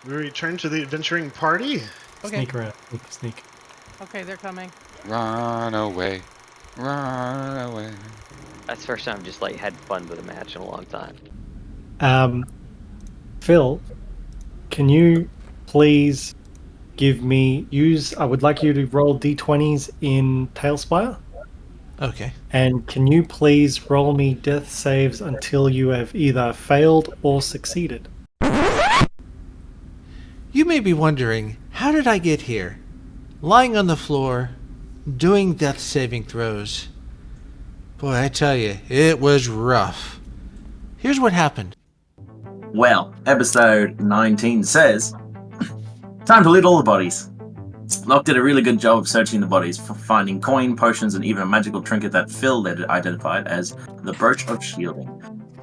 We return to the adventuring party. Okay. Sneak around. Sneak. Okay, they're coming. Run away. Run away. That's the first time I've just like had fun with a match in a long time. Phil, can you please give me I would like you to roll d20s in Talespire. Okay. And can you please roll me death saves until you have either failed or succeeded? You may be wondering, how did I get here? Lying on the floor, doing death saving throws. Boy, I tell you, it was rough. Here's what happened. Well, episode 19 says, time to loot all the bodies. Lokk did a really good job of searching the bodies, finding coin, potions, and even a magical trinket that Phil had identified as the Brooch of Shielding.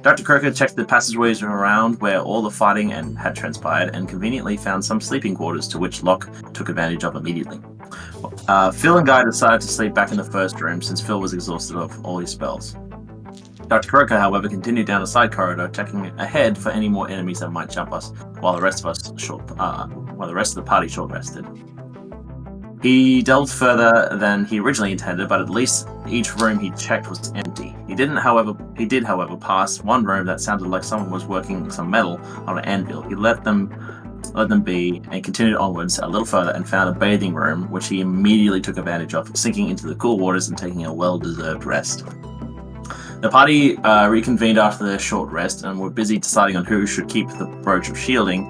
Dr. Croaker checked the passageways around where all the fighting had transpired and conveniently found some sleeping quarters to which Lokk took advantage of immediately. Phil and Guy decided to sleep back in the first room since Phil was exhausted of all his spells. Dr. Croaker, however, continued down a side corridor, checking ahead for any more enemies that might jump us, while the rest of the party short rested. He delved further than he originally intended, but at least each room he checked was empty. He did, however, pass one room that sounded like someone was working some metal on an anvil. He let them be and continued onwards a little further and found a bathing room, which he immediately took advantage of, sinking into the cool waters and taking a well-deserved rest. The party reconvened after their short rest and were busy deciding on who should keep the Brooch of Shielding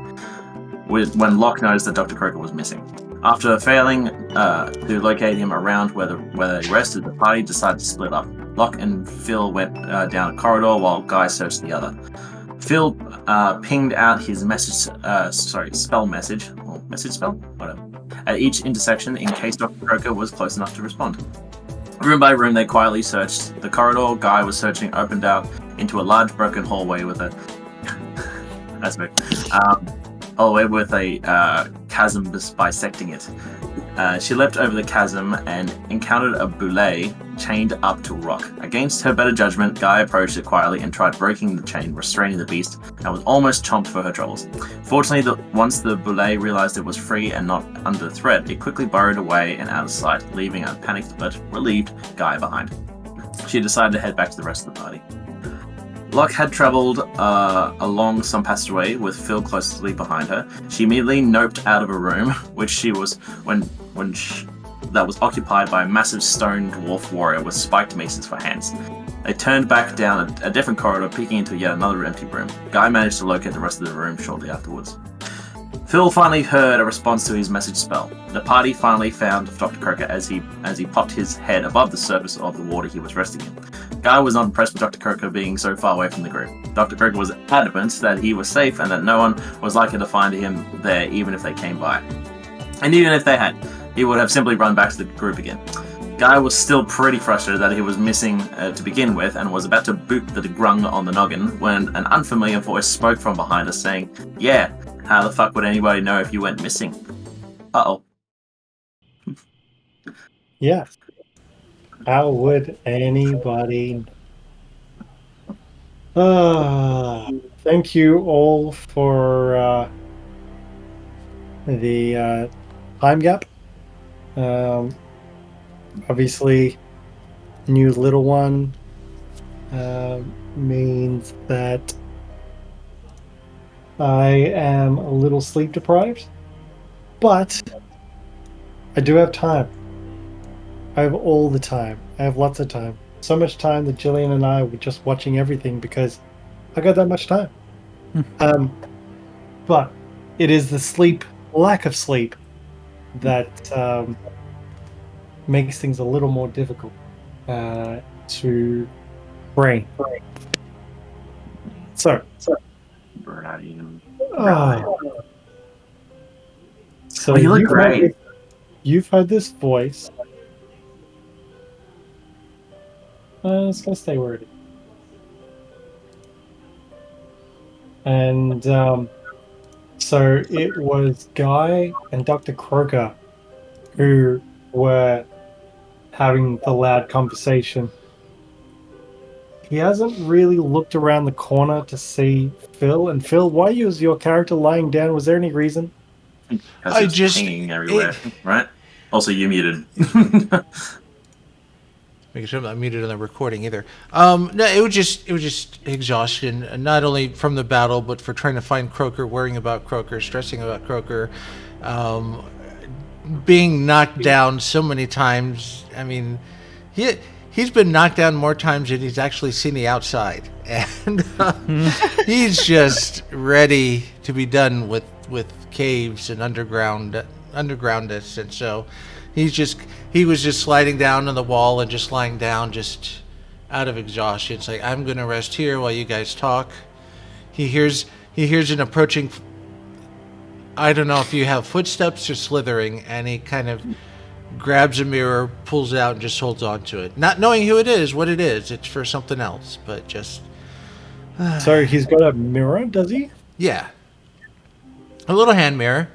when Lokk noticed that Dr. Croaker was missing. After failing to locate him around where they rested, the party decided to split up. Lokk and Phil went down a corridor while Guy searched the other. Phil pinged out his spell message, or message spell? Whatever, at each intersection in case Dr. Croaker was close enough to respond. Room by room, they quietly searched the corridor. Guy was searching opened out into a large broken hallway with a chasm bisecting it. She leapt over the chasm and encountered a boulet chained up to a rock. Against her better judgment, Guy approached it quietly and tried breaking the chain, restraining the beast, and was almost chomped for her troubles. Fortunately, once the boulet realized it was free and not under threat, it quickly burrowed away and out of sight, leaving a panicked but relieved Guy behind. She decided to head back to the rest of the party. Lokk had travelled along some passageway with Phil closely behind her. She immediately noped out of a room, which she was that was occupied by a massive stone dwarf warrior with spiked maces for hands. They turned back down a different corridor, peeking into yet another empty room. Guy managed to locate the rest of the room shortly afterwards. Phil finally heard a response to his message spell. The party finally found Dr. Croaker as he popped his head above the surface of the water he was resting in. Guy was not impressed with Dr. Croaker being so far away from the group. Dr. Croaker was adamant that he was safe and that no one was likely to find him there even if they came by. And even if they had, he would have simply run back to the group again. Guy was still pretty frustrated that he was missing to begin with and was about to boot the grung on the noggin when an unfamiliar voice spoke from behind us saying, "Yeah, how the fuck would anybody know if you went missing?" Uh-oh. Yes. How would anybody... thank you all for the time gap. Obviously, new little one means that I am a little sleep deprived, but I do have time. I have all the time. I have lots of time. So much time that Jillian and I were just watching everything because I got that much time. But it is the lack of sleep, that makes things a little more difficult to brain. So you look great. You've heard this voice. It's gonna stay where it is. And so it was Guy and Dr. Croaker who were having the loud conversation. he hasn't really looked around the corner to see Phil. And Phil, why is your character lying down? Was there any reason? Because it's pinging everywhere, right? Also, you muted. Making sure I'm not muted on the recording either. No, it was just exhaustion, not only from the battle, but for trying to find Croaker, worrying about Croaker, stressing about Croaker, being knocked down so many times. I mean, he's been knocked down more times than he's actually seen the outside, and he's just ready to be done with caves and undergroundness, and so he was just sliding down on the wall and just lying down, just out of exhaustion. It's like, I'm gonna rest here while you guys talk. He hears an approaching. I don't know if you have footsteps or slithering, and he kind of grabs a mirror, pulls it out, and just holds on to it, not knowing who it is, what it is. It's for something else, but just. So he's got a mirror, does he? Yeah, a little hand mirror.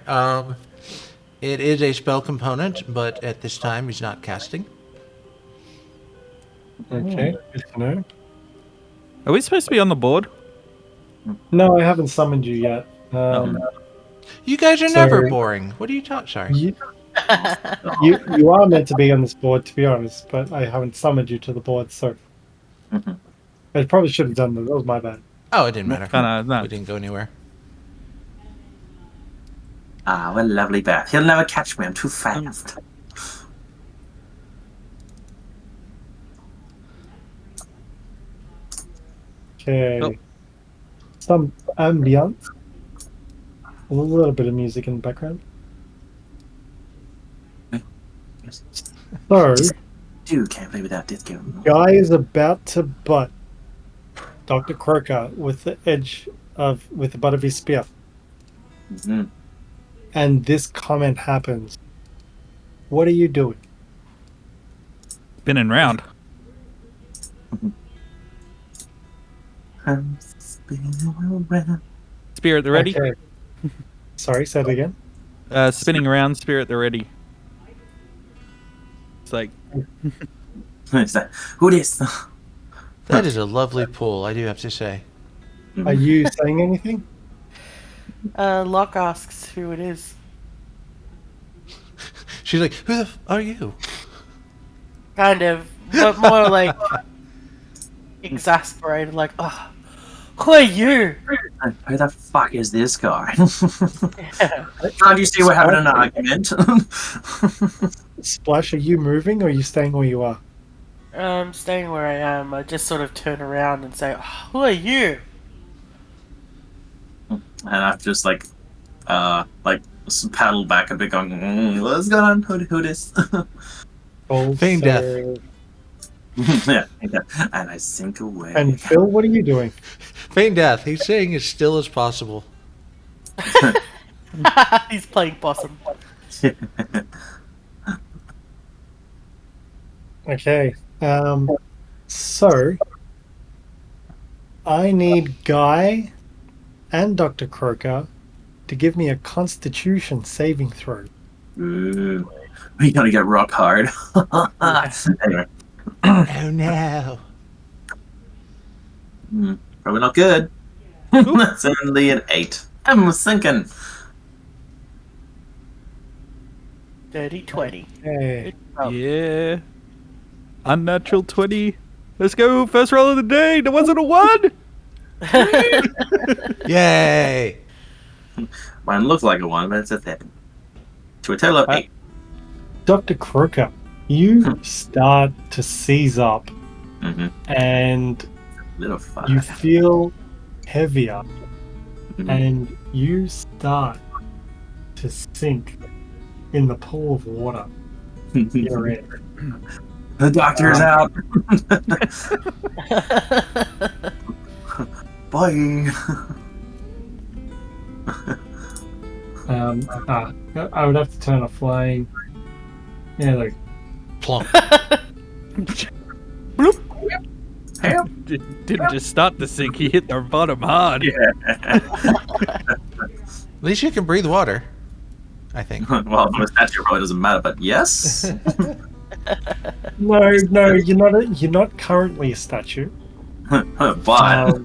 It is a spell component, but at this time he's not casting. Okay, good to know. Are we supposed to be on the board? No, I haven't summoned you yet. You guys are never boring. What are you talking? Sorry. You are meant to be on this board, to be honest, but I haven't summoned you to the board, so I probably should have done that. That was my bad. Oh, it didn't matter. No. We didn't go anywhere. Ah, what a lovely bat. He'll never catch me. I'm too fast. Okay. Oh. Some ambience. A little bit of music in the background. So, Dude, can't play without Death Game. guy is about to butt Dr. Croaker with the butt of his spear. Mm-hmm. And this comment happens. What are you doing? Spinning round. I'm spinning around. Spear at the ready. Okay. Sorry, say it again. Spinning around, spear at the ready. It's like, Is that who this? That is a lovely pull, I do have to say. Are you saying anything? Lokk asks who it is. She's like, who the are you? Kind of, but more like exasperated, like, oh, who are you? Who the fuck is this guy? Can't you see we're having an argument? Splash, are you moving or are you staying where you are? Staying where I am, I just sort of turn around and say, oh, who are you? And I've just paddled back a bit, going, "What's going on? Who this?" Feign death. yeah, and I sink away. And Phil, what are you doing? Feign death. He's saying as still as possible. He's playing possum. Okay. So I need Guy and Dr. Croaker to give me a Constitution saving throw. Ooh, we gotta get rock hard. Anyway. Oh no. Probably not good. That's only an 8. I'm sinking. Dirty 20. Hey. yeah. Unnatural 20. Let's go. First roll of the day. There wasn't a 1. Yay. Mine looks like a 1, but it's a 7. To a total of 8. Dr. Croaker, you start to seize up Mm-hmm. and Little fuck. you feel heavier Mhm. and you start to sink in the pool of water you're in. The doctor's out. Bye. I would have to turn off flying. Yeah, like Plump. Didn't just start to sink. He hit the bottom hard. At least you can breathe water, I think. Well, from a statue, it probably doesn't matter, but yes. no, you're not currently a statue. but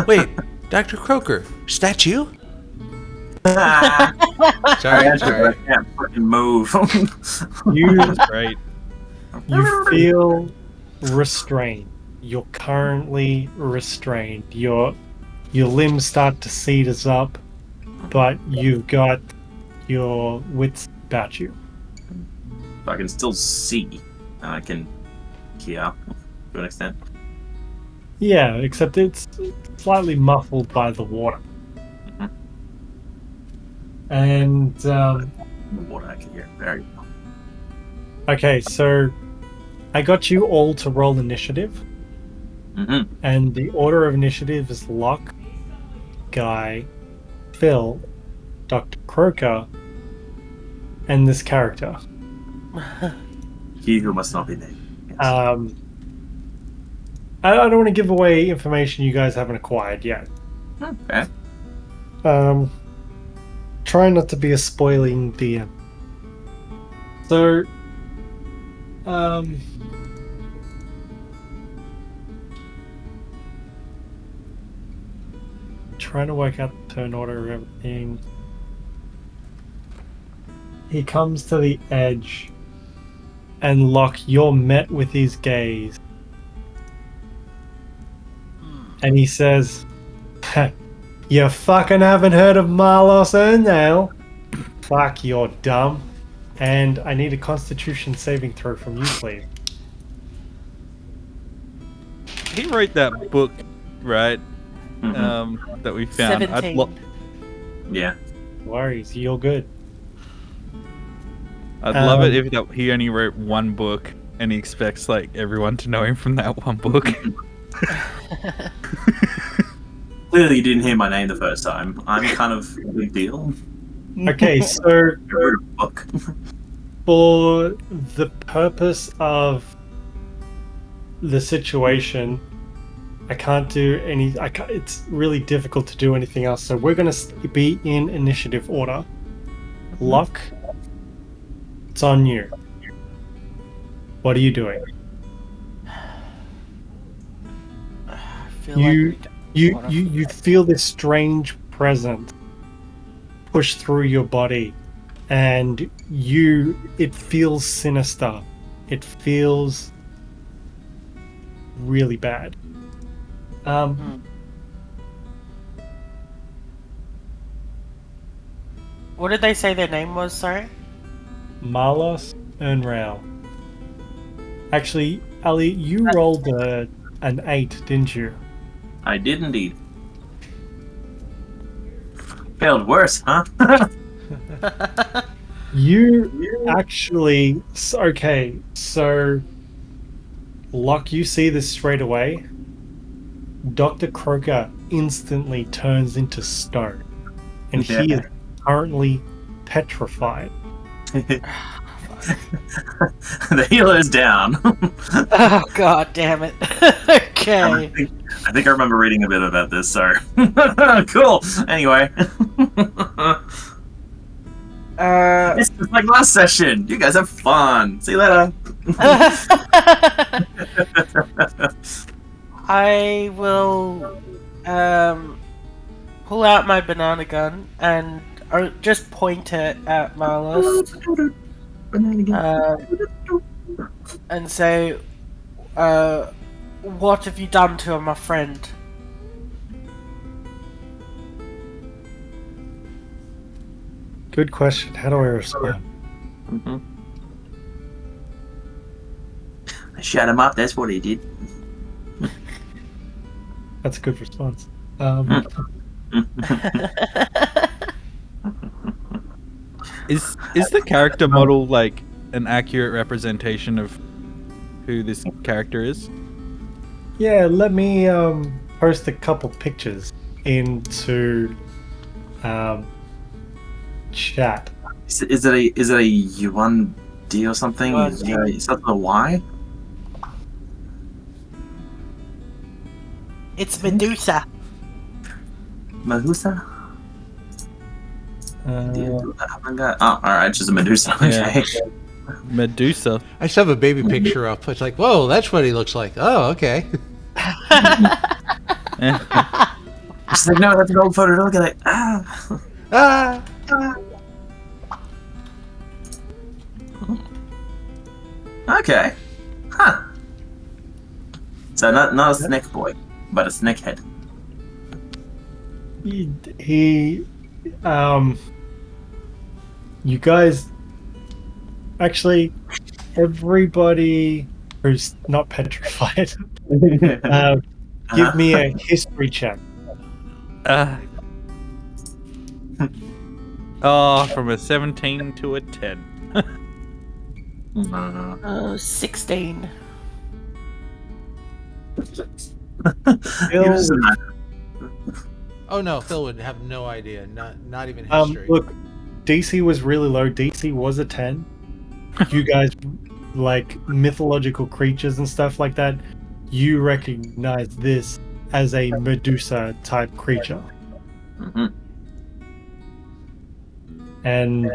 Wait, Dr. Croaker, is that you? I Sorry, sorry. can't fucking move. You That's right. you feel restrained. You're currently restrained. Your limbs start to seize up, but you've got your wits about you. I can still see, and I can hear to an extent. Yeah, except it's slightly muffled by the water. Mhm. And The water I can hear very well. okay, so I got you all to roll initiative, Mm-hmm. and the order of initiative is Lokk, Guy, Phil, Dr. Croaker, and this character. He who must not be named. Yes. I don't want to give away information you guys haven't acquired yet. Okay. Try not to be a spoiling DM. So, trying to work out the turn order of everything. He comes to the edge, and Lokk, you're met with his gaze. And he says, "You fucking haven't heard of Marlos Ernale? Fuck, you're dumb. And I need a Constitution saving throw from you, please." He wrote that book, right? Mhm. That we found. 17. Yeah. No worries, you're good. I'd love it if he only wrote one book and he expects like everyone to know him from that one book. Clearly, you didn't hear my name the first time. I'm kind of a big deal. Okay, so I wrote a book. for the purpose of the situation, I can't do any. It's really difficult to do anything else. So we're going to be in initiative order. Lokk, it's on you. What are you doing? I feel You like you feel this strange presence push through your body, and it feels sinister. It feels really bad. What did they say their name was, sorry? Marlos Ernale. Actually, Ali, you rolled an 8, didn't you? I did indeed. Failed worse, huh? You actually... Okay, so... Lokk, you see this straight away. Dr. Croaker instantly turns into stone. And he is currently petrified. The healer's down. Oh, god damn it. Okay. I think I remember reading a bit about this, sorry. Cool. Anyway. It's just like last session. You guys have fun. See you later. I will pull out my banana gun and just point it at Marlos and say, what have you done to my friend? Good question. How do I respond? I shut him up, that's what he did. That's a good response. Is the character model like an accurate representation of who this character is? Yeah, let me post a couple pictures into chat. Is it a Yuan D or something? Yuan Is D. that a Y? It's Medusa. Medusa? Uh, Oh, alright, just a Medusa. Okay. Medusa. I just have a baby picture up. It's like, whoa, that's what he looks like. Oh, okay. She's like, no, that's an old photo. Look at it. Ah. Ah! Okay. Huh. So not a snake boy, but a snake head. He you guys, actually, everybody who's not petrified, give me a history check. From a 17 to a 10. 16. Phil, Oh no, Phil would have no idea. Not even history. look, DC was really low. DC was a 10. You guys like mythological creatures and stuff like that. You recognize this as a Medusa type creature. Mhm. And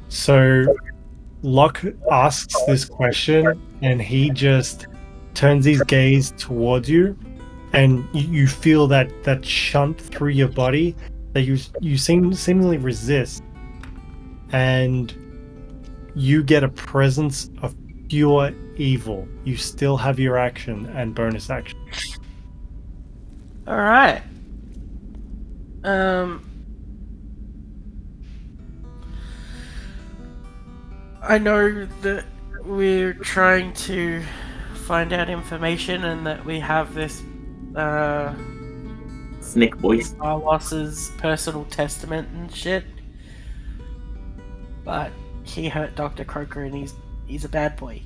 so Lokk asks this question, and he just turns his gaze towards you, and you feel that shunt through your body that you seemingly resist, and you get a presence of pure evil. You still have your action and bonus action. Alright. I know that we're trying to find out information and that we have this Snake boys. Carlos's personal testament and shit. But he hurt Dr. Croaker and he's a bad boy.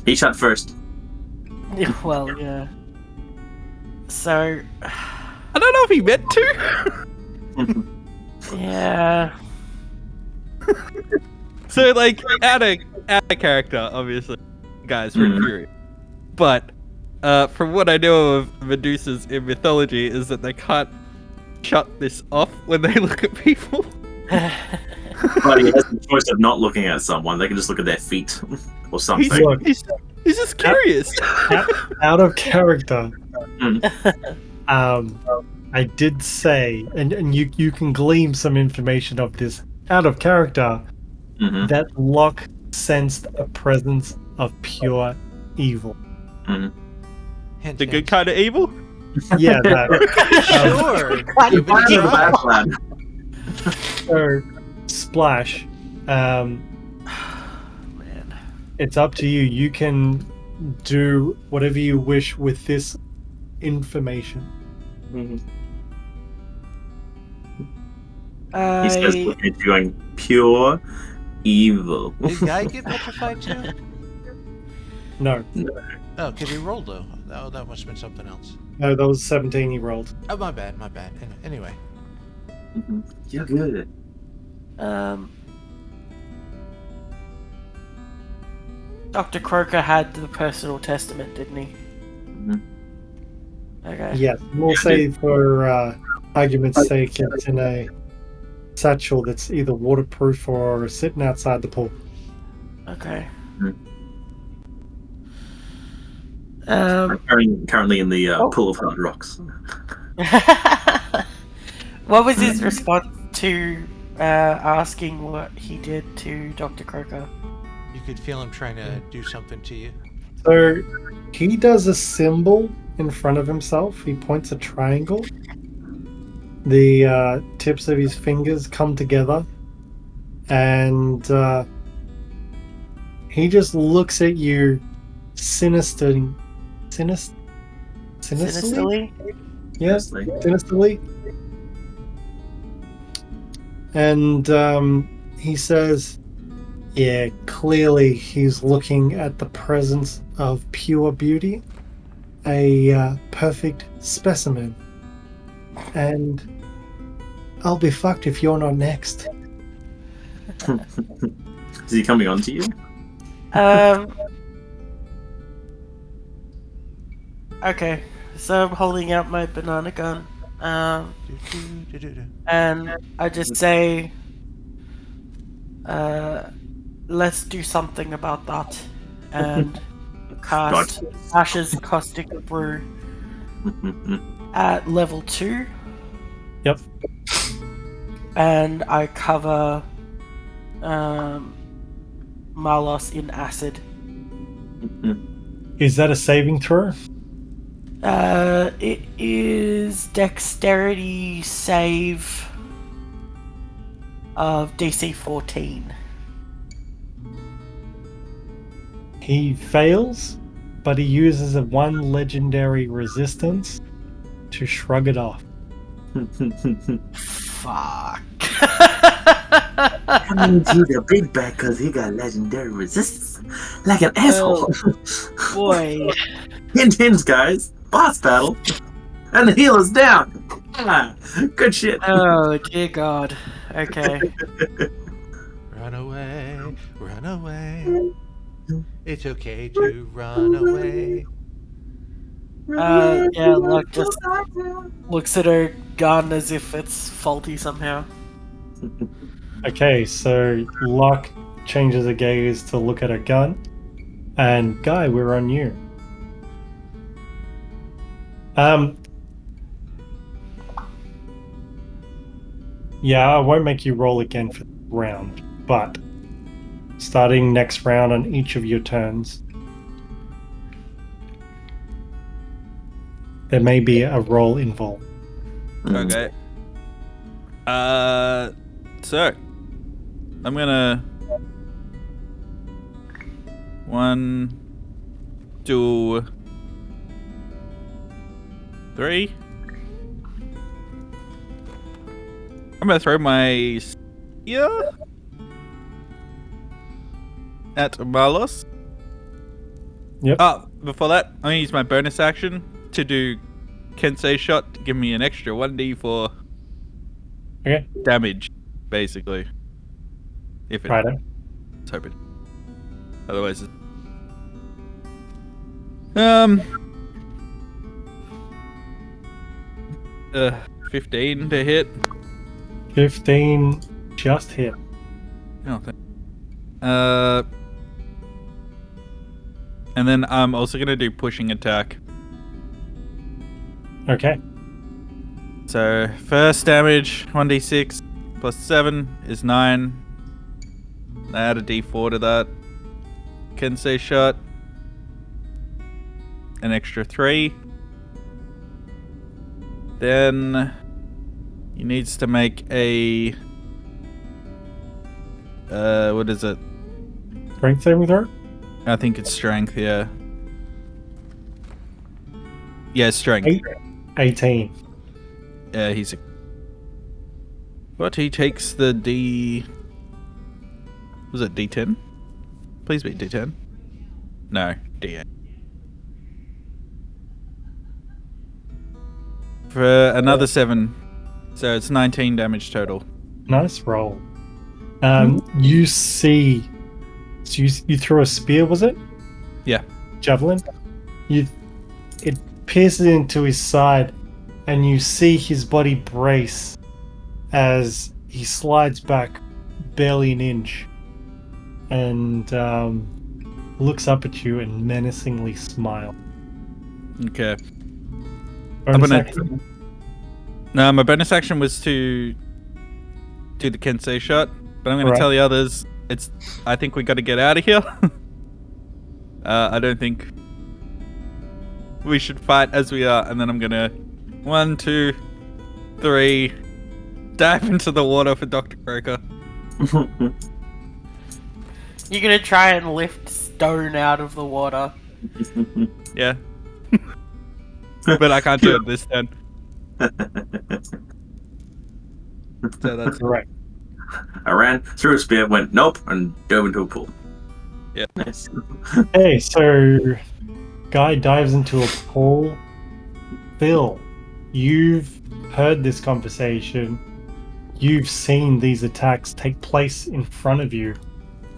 He shot first. Well, yeah. So, I don't know if he meant to. yeah. So, like, out of character, obviously, guys, we're infuriated. But, from what I know of Medusas in mythology, is that they can't shut this off when they look at people. But he has the choice of not looking at someone. They can just look at their feet or something. He's just curious. Out of character. Mm. I did say, and you can glean some information of this out of character, Mhm. that Lokk sensed a presence of pure evil. Mhm. Hint, The good hint. kind of evil? Yeah, that. Sure. Give it a Fire the try. back lad. So, Splash, Man. it's up to you. You can do whatever you wish with this information. Mhm. He says, I, looking at you going, pure evil. Did Guy get petrified too? No, Oh, because he rolled though. Oh, that must have been something else. no, that was 17 he rolled. Oh, my bad. Anyway. Mhm. You're good. Dr. Croaker had the personal testament, didn't he? Mhm. Okay. Yes, we'll say for argument's sake, it's in a satchel that's either waterproof or sitting outside the pool. Okay. Mhm. Um, Currently in the pool of hard rocks. what was his response to asking what he did to Dr. Croaker? You could feel him trying to do something to you. So he does a symbol in front of himself. He points a triangle. The tips of his fingers come together, and he just looks at you sinisterly. Sinisterly? Yes, Honestly. sinisterly. And he says, yeah, clearly he's looking at the presence of pure beauty, a perfect specimen. And I'll be fucked if you're not next. Is he coming on to you? Okay, so I'm holding out my banana gun. Do-do-do-do-do. And I just say, let's do something about that. And cast Ash's Caustic Brew at level 2. Yep. And I cover Malos in acid. Is that a saving throw? It is dexterity save of DC 14. He fails, but he uses a 1 legendary resistance to shrug it off. Fuck. I mean, he's a big bad because he got legendary resistance. Like an asshole. Boy. Hint, hint, guys. Boss battle. And the healer's down. Ah, good shit. Oh, dear God. Okay. Run away, run away. It's okay to run away. Yeah, Lokk just looks at her gun as if it's faulty somehow. Okay, so Lokk changes her gaze to look at her gun. And Guy, we're on you. Yeah, I won't make you roll again for the round, but starting next round on each of your turns, there may be a roll involved. Okay. So I'm gonna 1, 2, 3. I'm gonna throw my spear at Marlos. Yep. Before that, I'm gonna use my bonus action to do Kensei shot to give me an extra 1d4 Okay. damage, basically. If it, Righto. let's hope it. Otherwise, 15 to hit. 15 just hit. Oh, and then I'm also gonna do pushing attack. Okay. So first damage 1d6 plus 7 is 9. I add a d4 to that. Kensei shot. An extra 3. Then he needs to make a what is it? Strength saving throw? I think it's strength, yeah. Yeah, strength. 18. Yeah, he's a... What? He takes the D... Was it D10? Please be D10. No, D8. For another 7. So it's 19 damage total. Nice roll. You see... So you threw a spear, was it? Yeah. Javelin? It pierces into his side, and you see his body brace as he slides back barely an inch and looks up at you and menacingly smiles. Okay. Bonus gonna- action? No, my bonus action was to do the Kensei shot, but I'm going Right. to tell the others, I think we got to get out of here. I don't think we should fight as we are, and then I'm going to 1, 2, 3, dive into the water for Dr. Croaker. You're gonna try and lift stone out of the water. Yeah. But I can't do it this turn. So that's Correct. I ran, threw a spear, went nope, and dove into a pool. Yeah. Nice. Hey, so Guy dives into a pool. Phil, you've heard this conversation. You've seen these attacks take place in front of you.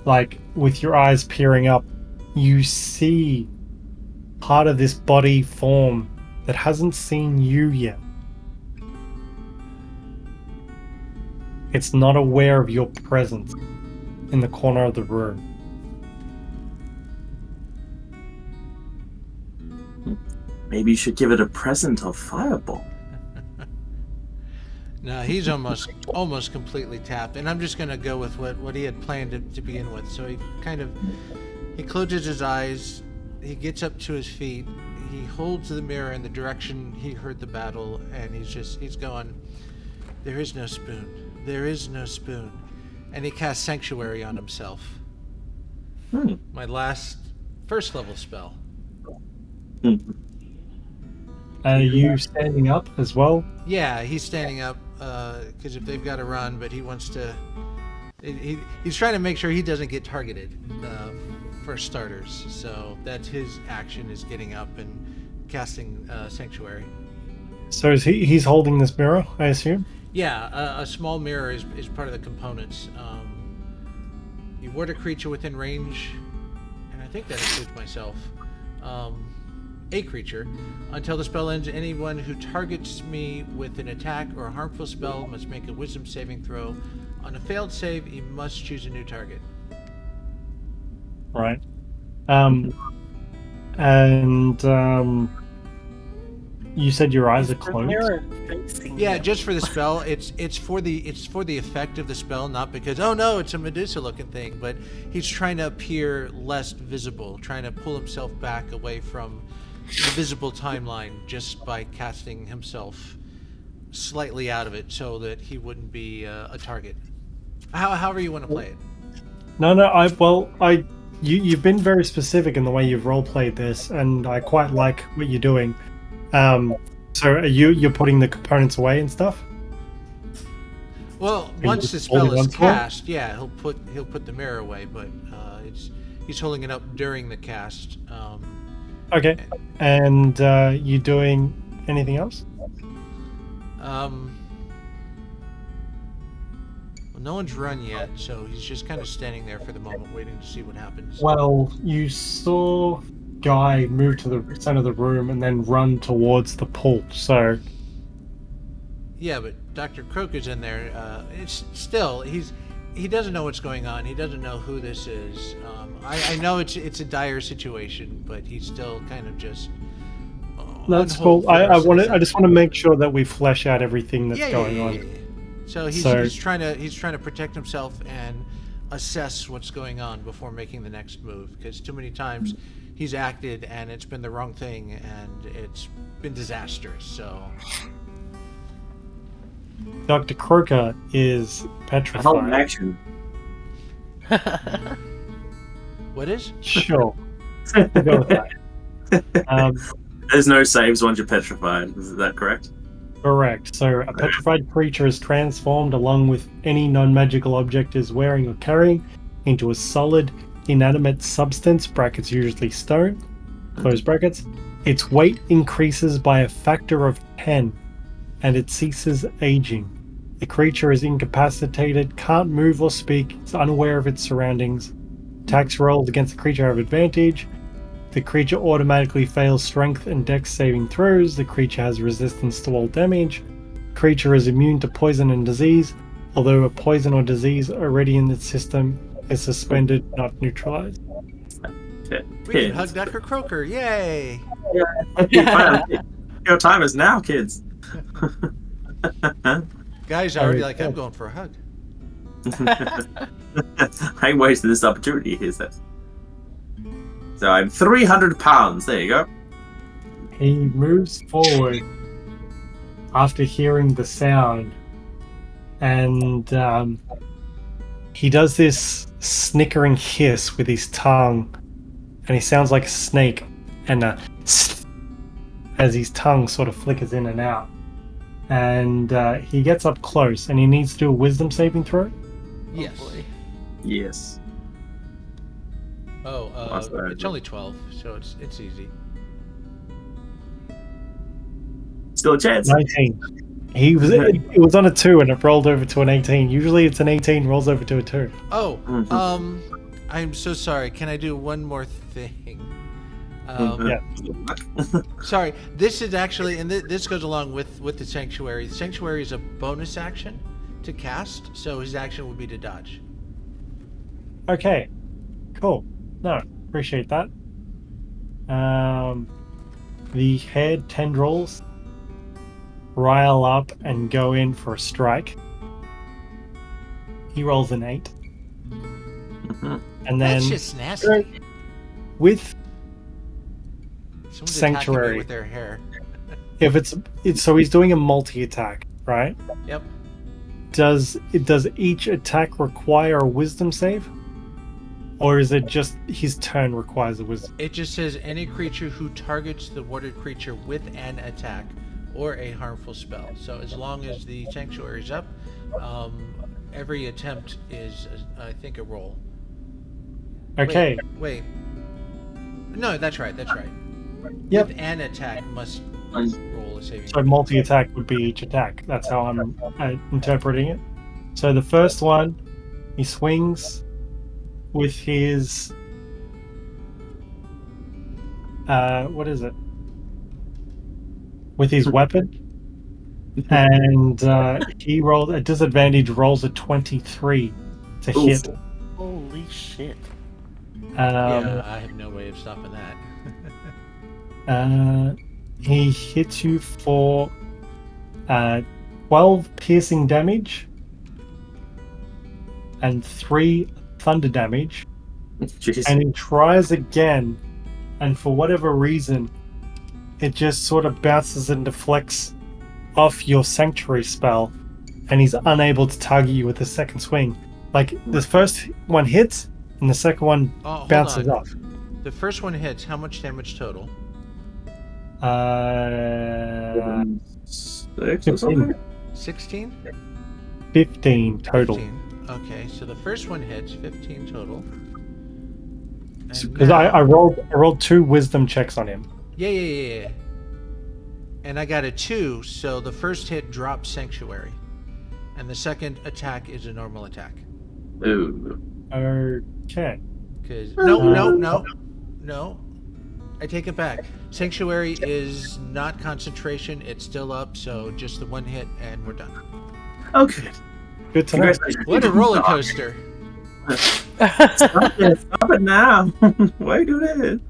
Like, with your eyes peering up, you see part of this body form that hasn't seen you yet. It's not aware of your presence. in the corner of the room. Maybe you should give it a present of fireball. No, he's almost completely tapped, and I'm just gonna go with what he had planned to begin with. So he closes his eyes, he gets up to his feet, he holds the mirror in the direction he heard the battle, and he's going, there is no spoon, there is no spoon, and he casts Sanctuary on himself. My last first level spell. Are you standing up as well? Yeah, he's standing up because if they've got to run, but he wants to. He's trying to make sure he doesn't get targeted for starters. So that's his action, is getting up and casting Sanctuary. So he's holding this mirror, I assume? Yeah, a small mirror is part of the components. You ward a creature within range, and I think that includes myself. A creature. Until the spell ends, anyone who targets me with an attack or a harmful spell must make a wisdom saving throw. On a failed save, you must choose a new target. Right. You said your eyes are closed? Yeah, just for the spell. It's for the effect of the spell, not because, oh no, it's a Medusa looking thing, but he's trying to appear less visible, trying to pull himself back away from the visible timeline just by casting himself slightly out of it so that he wouldn't be a target. However you want to play it. No, you've been very specific in the way you've role played this, and I quite like what you're doing. So are you're putting the components away and stuff? Well, once the spell is cast, yeah, he'll put the mirror away, but he's holding it up during the cast. Okay. And you doing anything else? Well, no one's run yet, so he's just kind of standing there for the moment, waiting to see what happens. Well, you saw Guy move to the center of the room and then run towards the pool, so... Yeah, but Dr. Croaker's in there. It's still, he doesn't know what's going on. He doesn't know who this is. I know it's a dire situation, but he's still kind of just... That's cool. I just want to make sure that we flesh out everything that's going on. Yeah. So he's trying to protect himself and assess what's going on before making the next move, because too many times he's acted and it's been the wrong thing and it's been disastrous. So Dr. Croaker is petrified. Hold an action. What is? Sure. We'll go with that. There's no saves once you're petrified. Is that correct? Correct. So a petrified creature is transformed along with any non-magical object is wearing or carrying into a solid, inanimate substance, brackets usually stone, close brackets. Its weight increases by a factor of 10 and it ceases aging. The creature is incapacitated, can't move or speak, is unaware of its surroundings. Attacks rolled against the creature have advantage. The creature automatically fails strength and dex saving throws. The creature has resistance to all damage. The creature is immune to poison and disease, although a poison or disease already in its system is suspended, not neutralized. We can hug Dr. Croaker, yay! Your time is now, kids. Guys are already like, I'm going for a hug. I wasted this opportunity, he says. So I'm 300 pounds. There you go. He moves forward after hearing the sound, and he does this snickering hiss with his tongue, and he sounds like a snake, and as his tongue sort of flickers in and out. And he gets up close, and he needs to do a wisdom saving throw. Yes. Yes. Oh, it's only 12, so it's easy. Still a chance. 19. It was on a 2 and it rolled over to an 18. Usually it's an 18 rolls over to a 2. Oh, I'm so sorry. Can I do one more thing? Yeah. Sorry, this is actually, and this goes along with the Sanctuary. The Sanctuary is a bonus action to cast, so his action would be to dodge. Okay. Cool. No, appreciate that. The head tendrils rile up and go in for a strike. He rolls an 8. Mhm. And then That's just nasty. with Someone's Sanctuary. attacking me with their hair. if it's so he's doing a multi-attack, right? Yep. Does each attack require a wisdom save? Or is it just his turn requires a wisdom? It just says any creature who targets the water creature with an attack or a harmful spell. So as long as the sanctuary is up, every attempt is, I think, a roll. Okay. Wait. No, that's right. Yep. With an attack must roll a saving. So multi-attack would be each attack. That's how I'm interpreting it. So the first one, he swings with his what is it? With his weapon, and he rolled a disadvantage. Rolls a 23 to Oof. hit. Holy shit. Yeah, I have no way of stopping that. He hits you for 12 piercing damage and 3 thunder damage. Jeez. And he tries again, and for whatever reason, it just sort of bounces and deflects off your sanctuary spell, and he's unable to target you with the second swing. Like, the first one hits, and the second one Hold bounces on. off. The first one hits. How much damage total? 6 or something? 16? 15 total. 15. Okay, so the first one hits. 15 total. And Because now- I rolled 2 wisdom checks on him. Yeah. And I got a 2, so the first hit drops Sanctuary. And the second attack is a normal attack. Ooh. Okay. Cause no. I take it back. Sanctuary is not concentration, it's still up, so just the one hit and we're done. Okay. Good to know. Congratulations. What a roller coaster. Stop it now. Why are you doing it?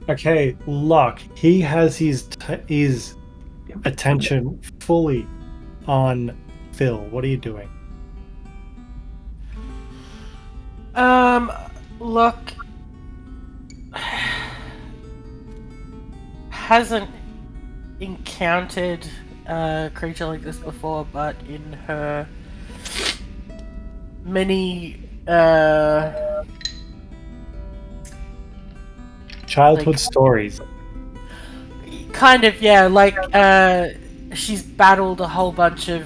Okay, Lokk. He has his attention fully on Phil. What are you doing? Look, hasn't encountered a creature like this before, but in her many Childhood like- stories. kind of, yeah, like she's battled a whole bunch of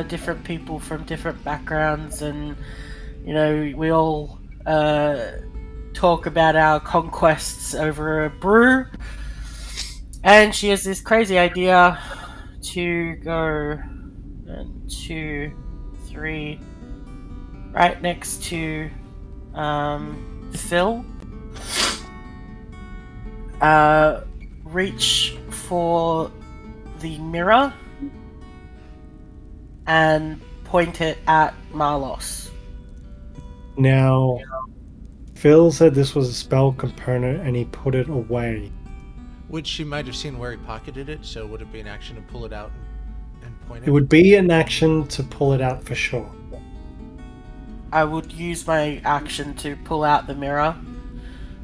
different people from different backgrounds, and you know, we all talk about our conquests over a brew, and she has this crazy idea to go 1, 2, 3 right next to Phil, reach for the mirror and point it at Marlos. Now, Phil said this was a spell component and he put it away. Which she might have seen where he pocketed it, so would it be an action to pull it out and point it? It would be an action to pull it out for sure. I would use my action to pull out the mirror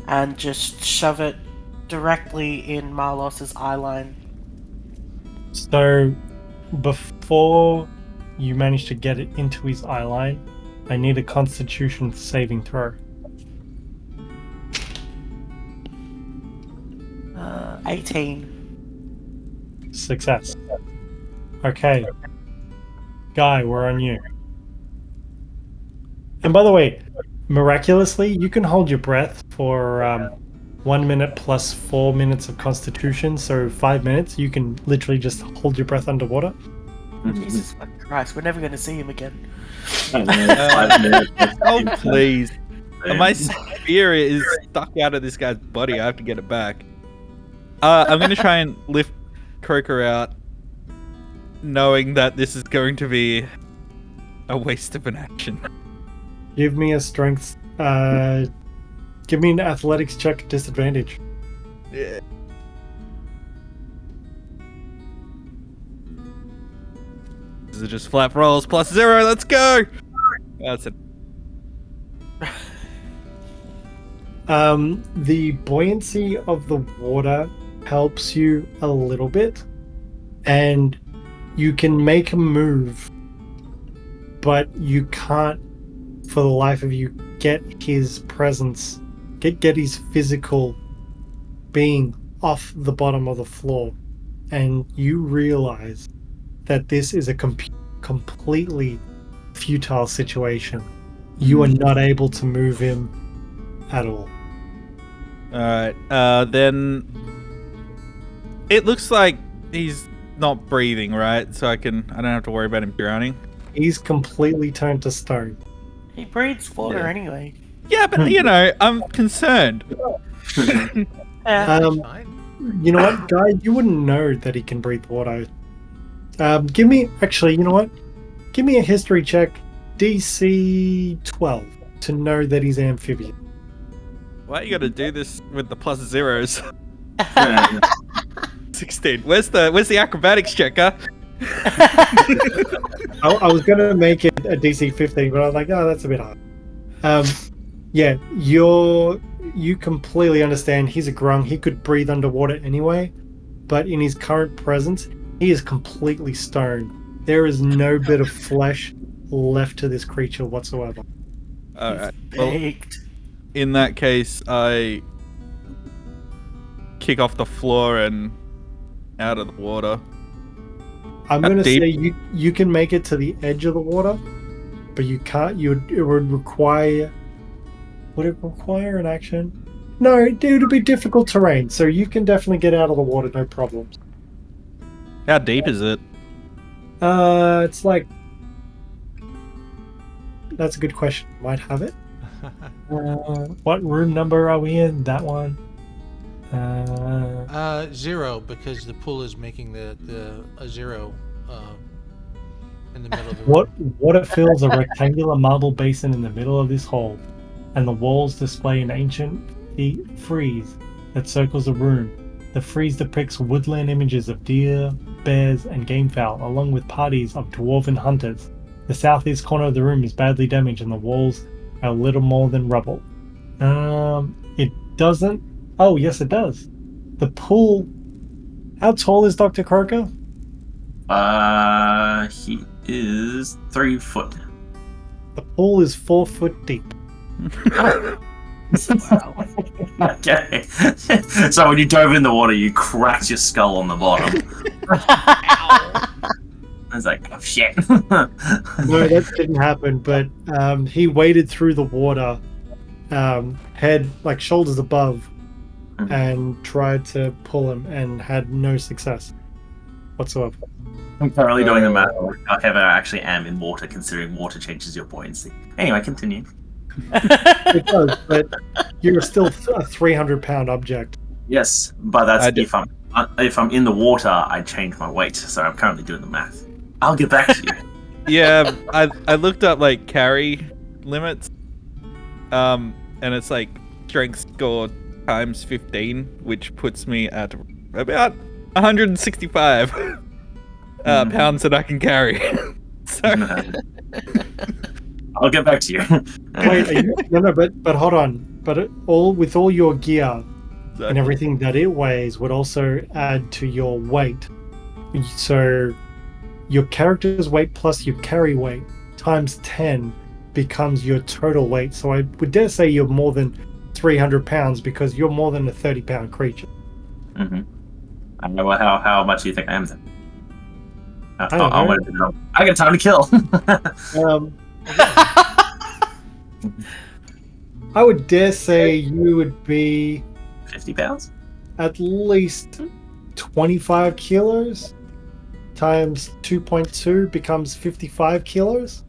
and just shove it directly in Marlos's eyeline. So, before you manage to get it into his eyeline, I need a Constitution saving throw. 18. Success. Okay. Guy, we're on you. And by the way, miraculously, you can hold your breath for 1 minute plus 4 minutes of Constitution, so 5 minutes. You can literally just hold your breath underwater. Jesus fucking Christ, we're never going to see him again. 5 minutes. Oh, please. My spirit is stuck out of this guy's body. I have to get it back. I'm going to try and lift Croaker out, knowing that this is going to be a waste of an action. Give me a strength Give me an athletics check at disadvantage. Yeah. This is just flat rolls plus 0. Let's go. That's it. The buoyancy of the water helps you a little bit, and you can make a move, but you can't, for the life of you, get his presence, get his physical being off the bottom of the floor, and you realize that this is a completely futile situation. You are not able to move him at all. Alright, then it looks like he's not breathing, right? So I don't have to worry about him drowning. He's completely turned to stone. He breathes water anyway. Yeah, but I'm concerned. You know what, Guy? You wouldn't know that he can breathe water. Give me a history check, DC 12, to know that he's amphibian. Why you gotta do this with the plus 0s? 16. Where's the acrobatics check, huh? I was gonna make it a DC 15, but I was like, oh, that's a bit hard. Yeah, you completely understand. He's a grung. He could breathe underwater anyway, but in his current presence, he is completely stone. There is no bit of flesh left to this creature whatsoever. Alright. Baked. In that case, I kick off the floor and out of the water. I'm How going to deep? say you can make it to the edge of the water, but you can't. It would require. Would it require an action? No, it would be difficult terrain, so you can definitely get out of the water, no problems. How deep is it? It's like. That's a good question. Might have it. What room number are we in? That one. 0, because the pool is making a 0 in the middle of the room. Water fills a rectangular marble basin in the middle of this hall, and the walls display an ancient frieze that circles the room. The frieze depicts woodland images of deer, bears, and gamefowl, along with parties of dwarven hunters. The southeast corner of the room is badly damaged, and the walls are little more than rubble. It doesn't. Oh, yes, it does. The pool. How tall is Dr. Croaker? He is 3 foot. The pool is 4 foot deep. Okay. So when you dove in the water, you cracked your skull on the bottom. I was like, oh shit. No, that didn't happen, but he waded through the water, head, like shoulders above, and tried to pull him and had no success whatsoever. I'm currently doing the math. However, I actually am in water, considering water changes your buoyancy. Anyway, continue. It does, but you're still a 300-pound object. Yes, but that's if I'm in the water, I change my weight. So I'm currently doing the math. I'll get back to you. Yeah, I looked up like carry limits, and it's like strength score times 15, which puts me at about 165 pounds that I can carry. So I'll get back to you. Wait, but hold on. But with all your gear and everything that it weighs would also add to your weight. So your character's weight plus your carry weight times 10 becomes your total weight. So I would dare say you're more than 300 pounds because you're more than a 30-pound creature. Mm-hmm. I don't know how much do you think I am then? I got time to kill. I would dare say you would be 50 pounds? At least 25 kilos times 2.2 becomes 55 kilos.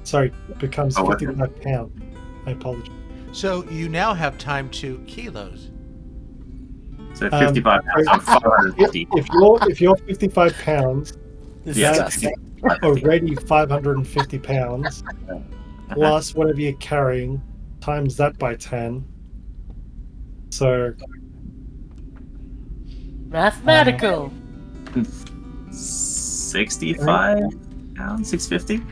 Sorry, becomes 55 pounds. I apologize. So you now have time to kilos. So 55 pounds, I'm 550. If you're 55 pounds, already 550 pounds, plus whatever you're carrying, times that by 10. So Mathematical. 65 pounds, 650.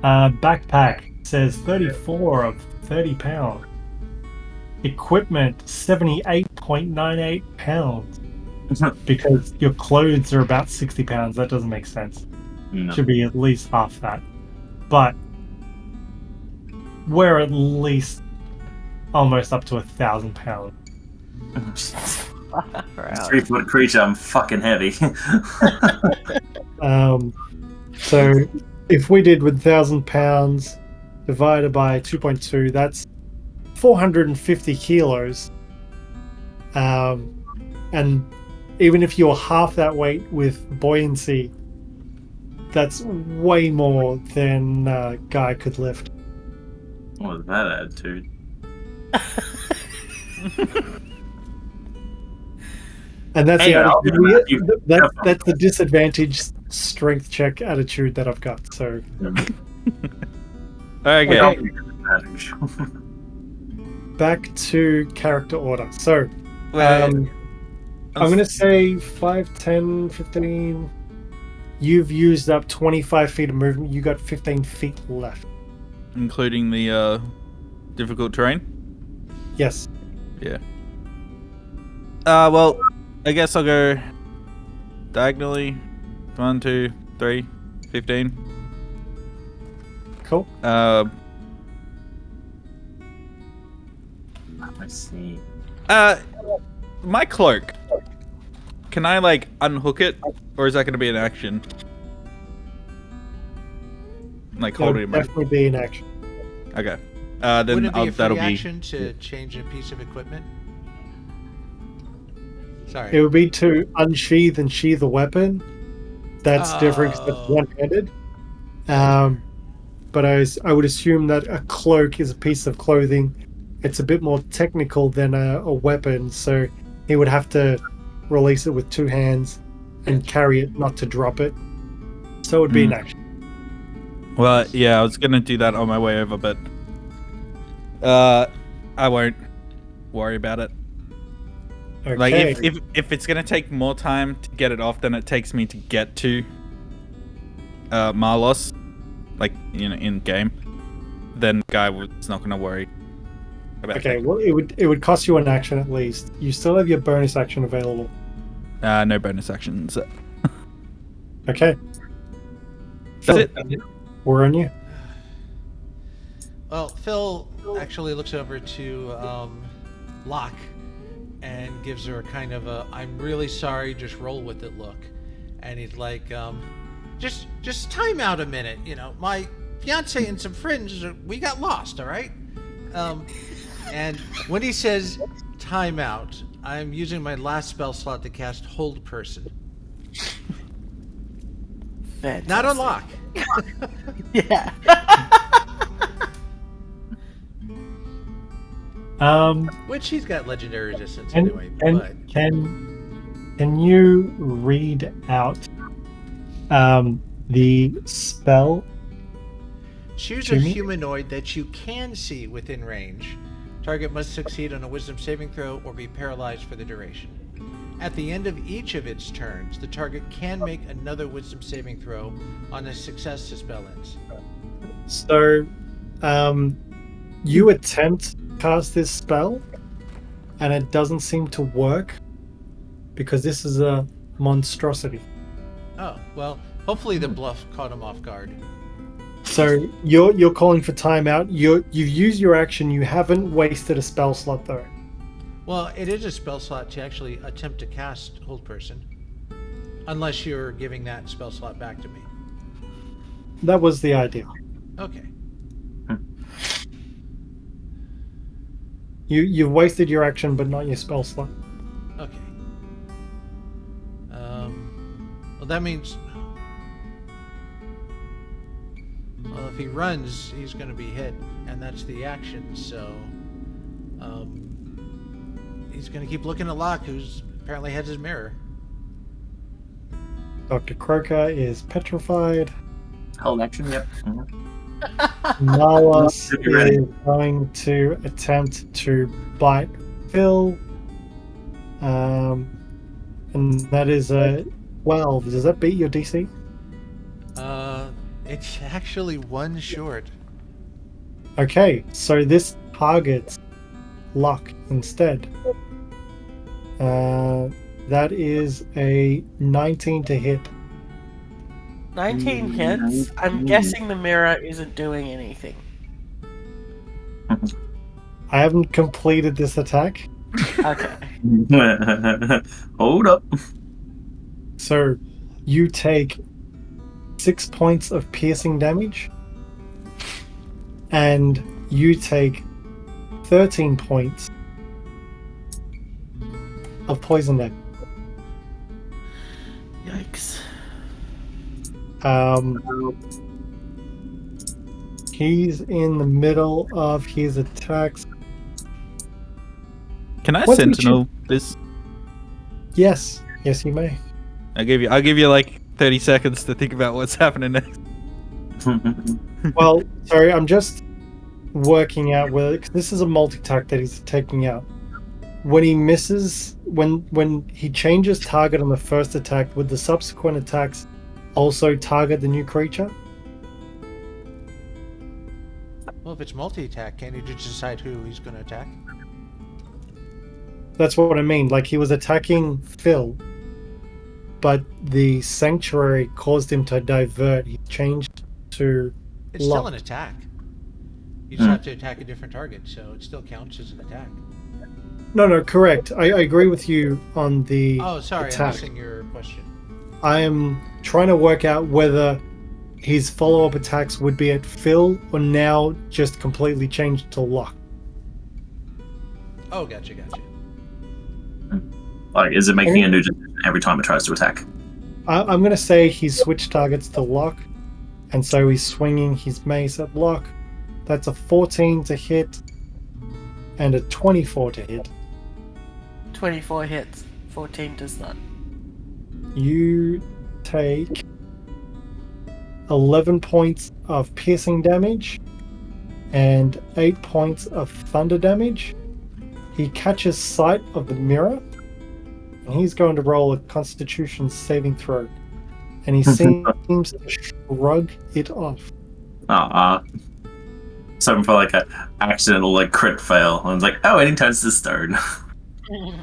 backpack says 34 of 30 pounds. Equipment 78.98 pounds. Because your clothes are about 60 pounds. That doesn't make sense. No. Should be at least half that. But we're at least almost up to 1,000 pounds. 3-foot creature, I'm fucking heavy. So if we did 1,000 pounds divided by 2.2, that's 450 kilos. And even if you're half that weight with buoyancy, that's way more than a guy could lift. What was that attitude? And that's Hey, I'll the give him attitude. that. That's the disadvantage strength check attitude that I've got. So Okay. I'll give him that advantage. back to character order. So Wait, I'm going to say 5, 10, 15. You've used up 25 feet of movement. You got 15 feet left. including the difficult terrain. Yes. Yeah. Well, I guess I'll go diagonally. 1, 2, 3, 15. Cool. Let's see. My cloak. Can I like unhook it, or is that going to be an action? Like hold it in my. Definitely be in action. Okay. Would Then it be a free that'll action to change a piece of equipment? Sorry. It would be to unsheath and sheath a weapon. That's different 'cause that's one-handed. But I would assume that a cloak is a piece of clothing. It's a bit more technical than a weapon, so he would have to release it with 2 hands and carry it, not to drop it. So it would be an action. Well, yeah, I was gonna do that on my way over, but I won't worry about it. Okay. Like if it's gonna take more time to get it off than it takes me to get to Marlos, like in game, then guy was not gonna worry about Okay, it. well it would cost you an action at least. You still have your bonus action available. No bonus actions. Okay. That's it. We're on you. Well, Phil actually looks over to Lokk and gives her a kind of a "I'm really sorry, just roll with it" look, and he's like, just time out a minute. You know, my fiance and some friends, we got lost. All right. And when he says time out, I'm using my last spell slot to cast Hold Person. Not on Lokk. Yeah. Which he's got legendary resistance And, anyway. and But can you read out the spell? choose a Jimmy? humanoid that you can see within range. Target must succeed on a wisdom saving throw or be paralyzed for the duration. At the end of each of its turns, the target can make another wisdom saving throw. On a success, the spell ends. So, you attempt to cast this spell, and it doesn't seem to work because this is a monstrosity. Oh, well, hopefully the bluff caught him off guard. So you're calling for timeout. You've used your action. You haven't wasted a spell slot though. Well, it is a spell slot to actually attempt to cast Hold Person. Unless you're giving that spell slot back to me. That was the idea. Okay. You've wasted your action, but not your spell slot. Okay. Well, that means... Well, if he runs, he's going to be hit, and that's the action, so... he's going to keep looking at Lokk, who's apparently has his mirror. Dr. Croaker is petrified. Hold action, yep. Mhm. Marlos You ready? is going to attempt to bite Phil. And that is a 12. Does that beat your DC? It's actually one short. Okay, so this targets Lokk instead. That is a 19 to hit. 19 hits. I'm guessing the mirror isn't doing anything. I haven't completed this attack. Okay. Hold up. So you take 6 points of piercing damage, and you take 13 points of poison damage. Yikes. He's in the middle of his attacks. Can I What did sentinel this? Yes, you may. I'll give you like 30 seconds to think about what's happening next. Well, sorry, I'm just working out whether, cause this is a multi-attack that he's taking out. When he misses, when he changes target on the first attack, would the subsequent attacks also target the new creature? Well, if it's multi-attack, can't you just decide who he's going to attack? That's what I mean. Like, he was attacking Phil, but the sanctuary caused him to divert. He changed to It's still Lokk. an attack. You just have to attack a different target, so it still counts as an attack. No, correct. I agree with you on the Oh, sorry, I'm attack. missing your question. I am trying to work out whether his follow-up attacks would be at Phil or now just completely changed to Lokk. Oh, gotcha. Like, is it making a new decision every time it tries to attack? I'm going to say he switched targets to Lokk, and so he's swinging his mace at Lokk. That's a 14 to hit and a 24 to hit. 24 hits. 14 does not. You take 11 points of piercing damage and 8 points of thunder damage. He catches sight of the mirror, and he's going to roll a Constitution saving throw. And he seems to shrug it off. Something for like a accidental like crit fail. And it's like, oh, and he turns to stone.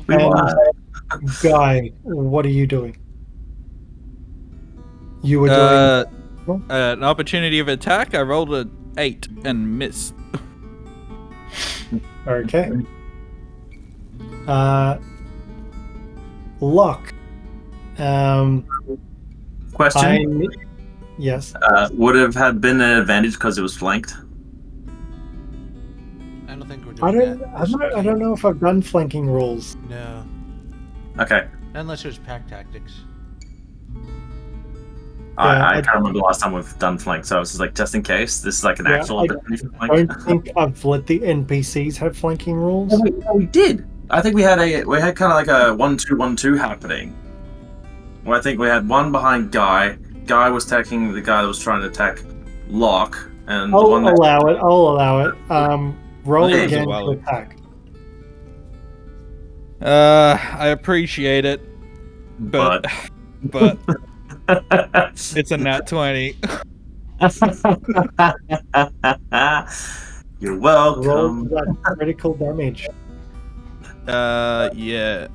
We And won. Guy, what are you doing? You were doing An opportunity of attack. I rolled an 8 and missed. okay. Lokk. Question: Yes. would have had been an advantage because it was flanked. I don't think we're I doing don't. that. I don't know if I've done flanking rules. No. Okay, Unless it was pack tactics. I can't remember the last time we've done flank, so I was just like, just in case, this is like an Yeah, actual I advantage for I flank. don't think I've let the NPCs have flanking rules. We did. I think we had kind of like a 1-2-1-2 happening. Where I think we had one behind Guy. Guy was attacking the guy that was trying to attack Lokk, and the I'll one that allow it. I'll allow it. Roll Yeah, again well. to attack. I appreciate it, but it's a nat 20. You're Roll welcome. that critical damage. Yeah.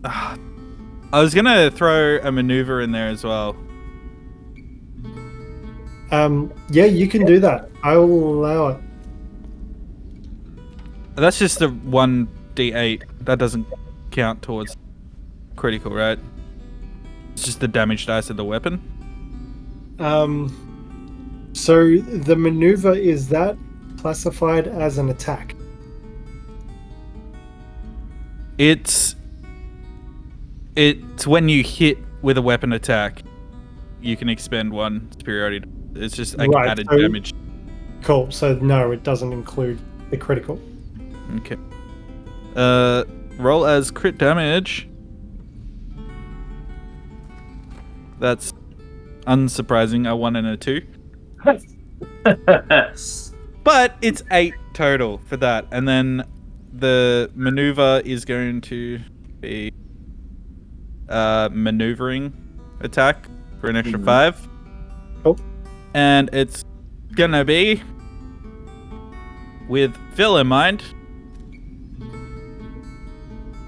I was gonna throw a maneuver in there as well. Yeah, you can do that. I will allow it. That's just a 1d8. That doesn't count towards critical, right? It's just the damage dice of the weapon. So the maneuver, is that classified as an attack? It's when you hit with a weapon attack, you can expend one superiority. It's just like Right, added so- damage. Cool. So no, it doesn't include the critical. Okay. Roll as crit damage. That's unsurprising. A 1 and a 2. But it's 8 total for that. And then the maneuver is going to be maneuvering attack for an extra 5. Oh. And it's gonna be with Phil in mind.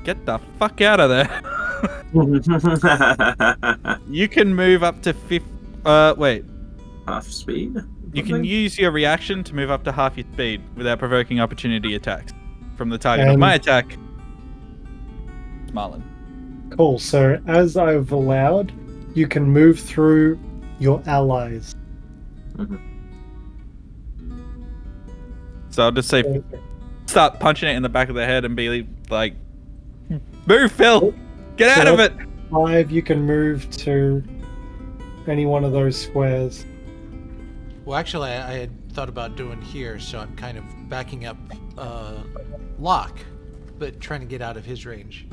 Get the fuck out of there. You can move up to half speed. You can use your reaction to move up to half your speed without provoking opportunity attacks from the target of my attack. Marlin. Cool. So as I've allowed, you can move through your allies. So I'll just say, start punching it in the back of the head and be like, move, Phil! Get out of it! 5, you can move to any one of those squares. Well, actually, I had thought about doing here, so I'm kind of backing up Lokk, but trying to get out of his range.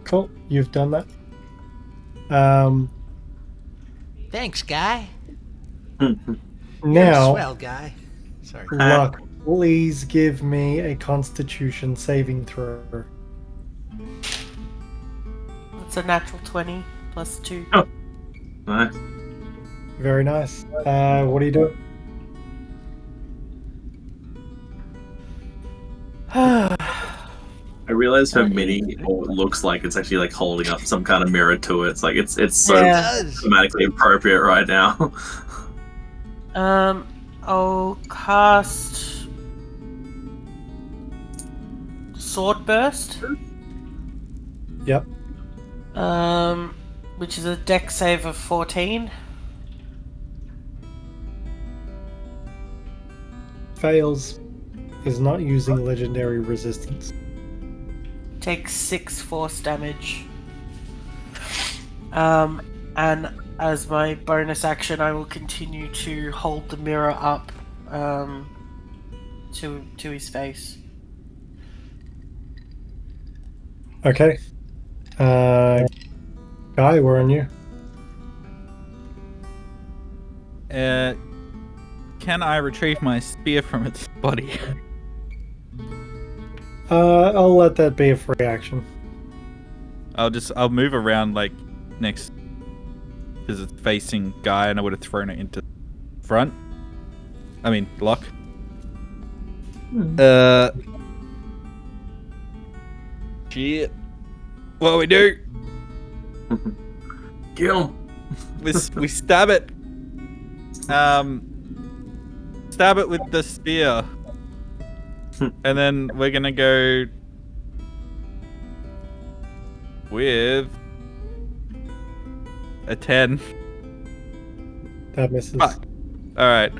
Cool. You've done that. Thanks, guy. Now, You're a swell guy. Sorry. Lokk, please give me a Constitution saving throw. It's a natural 20 plus 2. Oh. Nice. Very nice. What are you doing? I realize her mini looks like it's actually like holding up some kind of mirror to it. It's like it's so thematically appropriate right now. I'll cast Sword Burst. Yep. Which is a dex save of 14. Fails. Is not using legendary resistance. Takes 6 force damage. And as my bonus action, I will continue to hold the mirror up to his face. Okay. Guy, we're on you. Can I retrieve my spear from its body? I'll let that be a free action. I'll move around like next, because it's facing Guy, and I would have thrown it into front. I mean, Lokk. Shit. What do we do? Kill him. We stab it. Stab it with the spear. And then we're gonna go with a 10. That misses. Fuck. Alright.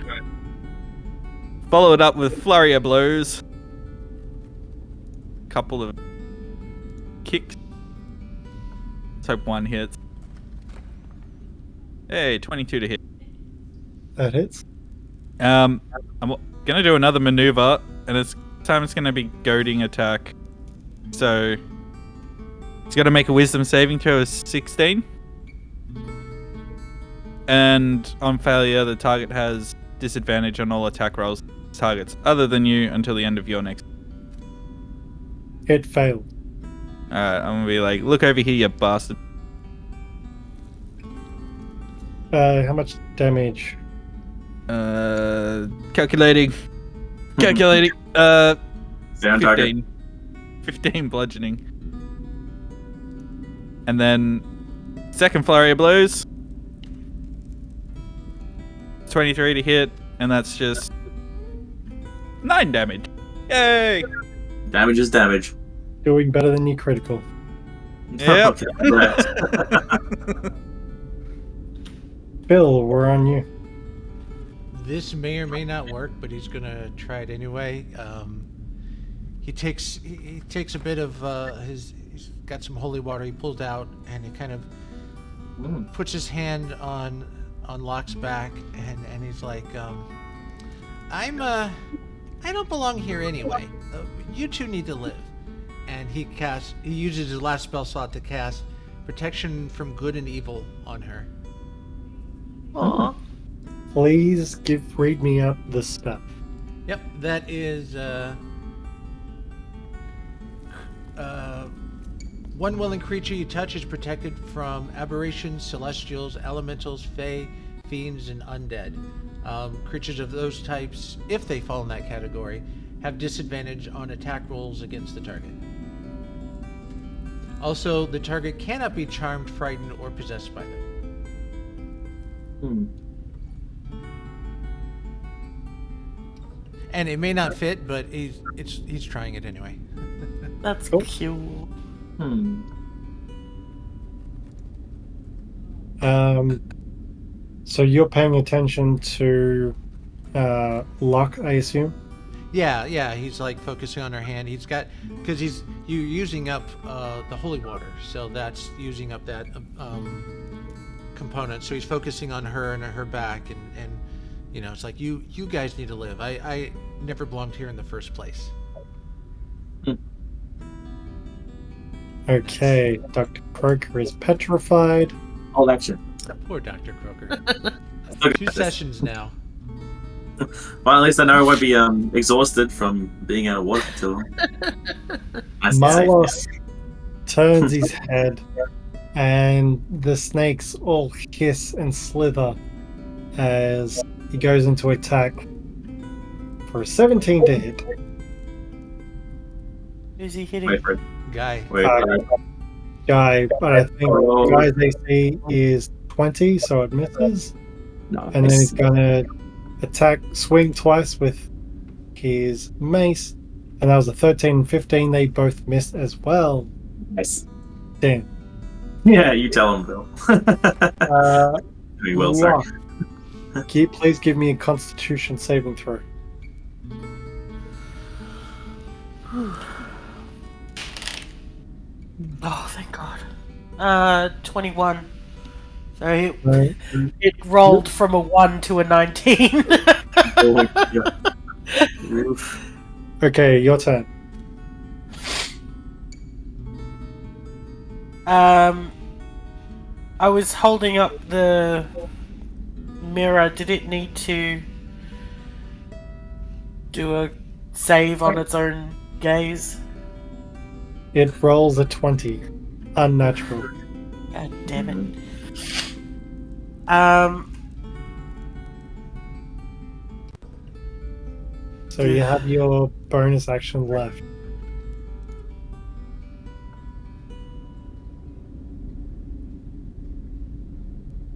Follow it up with flurry of blows. Couple of kicks. Let's hope one hits. Hey, 22 to hit. That hits. I'm gonna do another maneuver, and this time it's gonna be goading attack. So it's gotta make a wisdom saving throw of 16. And on failure, the target has disadvantage on all attack rolls targets other than you until the end of your next. It failed. Alright, I'm gonna be like, look over here, you bastard. How much damage? Calculating. Calculating. Down target. 15 bludgeoning. And then second flurry of blows. 23 to hit, and that's just 9 damage. Yay! Damage is damage. Doing better than your critical. Yep. Bill, we're on you. This may or may not work, but he's gonna try it anyway. He takes a bit of he's got some holy water he pulled out, and he kind of puts his hand on Lokk's back, and he's like, I don't belong here anyway. You two need to live. And he uses his last spell slot to cast protection from good and evil on her. Aw. Please read me out the spell. Yep, that is one willing creature you touch is protected from aberrations, celestials, elementals, fae, fiends, and undead. Creatures of those types, if they fall in that category, have disadvantage on attack rolls against the target. Also, the target cannot be charmed, frightened, or possessed by them. And it may not fit, but he's trying it anyway. That's Cool. cute. So you're paying attention to Lokk, I assume? Yeah, he's like focusing on her hand. He's got, because you're using up the holy water, so that's using up that component. So he's focusing on her and her back, and you know, it's like you guys need to live. I never belonged here in the first place. Okay, Dr. Croaker is petrified. Hold action. Poor Dr. Croaker. Look at 2 this. sessions now. Well, at least I know I won't be exhausted from being out of water for too long. Nice and safe. Marlos turns his head, and the snakes all hiss and slither as he goes into attack for a 17 to hit. Who's he hitting? Wait for it. Guy. Wait for it. Guy, but I think Oh. Guy's AC is 20, so it misses. No, And then he's gonna attack, swing twice with his mace, and that was a 13 and 15. They both missed as well. nice. Damn. Yeah, you tell him, Bill. Doing well, sir. Lokk, please give me a Constitution saving throw. Oh, thank God. 21. So Right. it rolled from a 1 to a 19. Oh, yeah. Oof. Okay, your turn. I was holding up the mirror. Did it need to do a save on its own gaze? It rolls a 20. Unnatural. God damn it. So you have your bonus action left.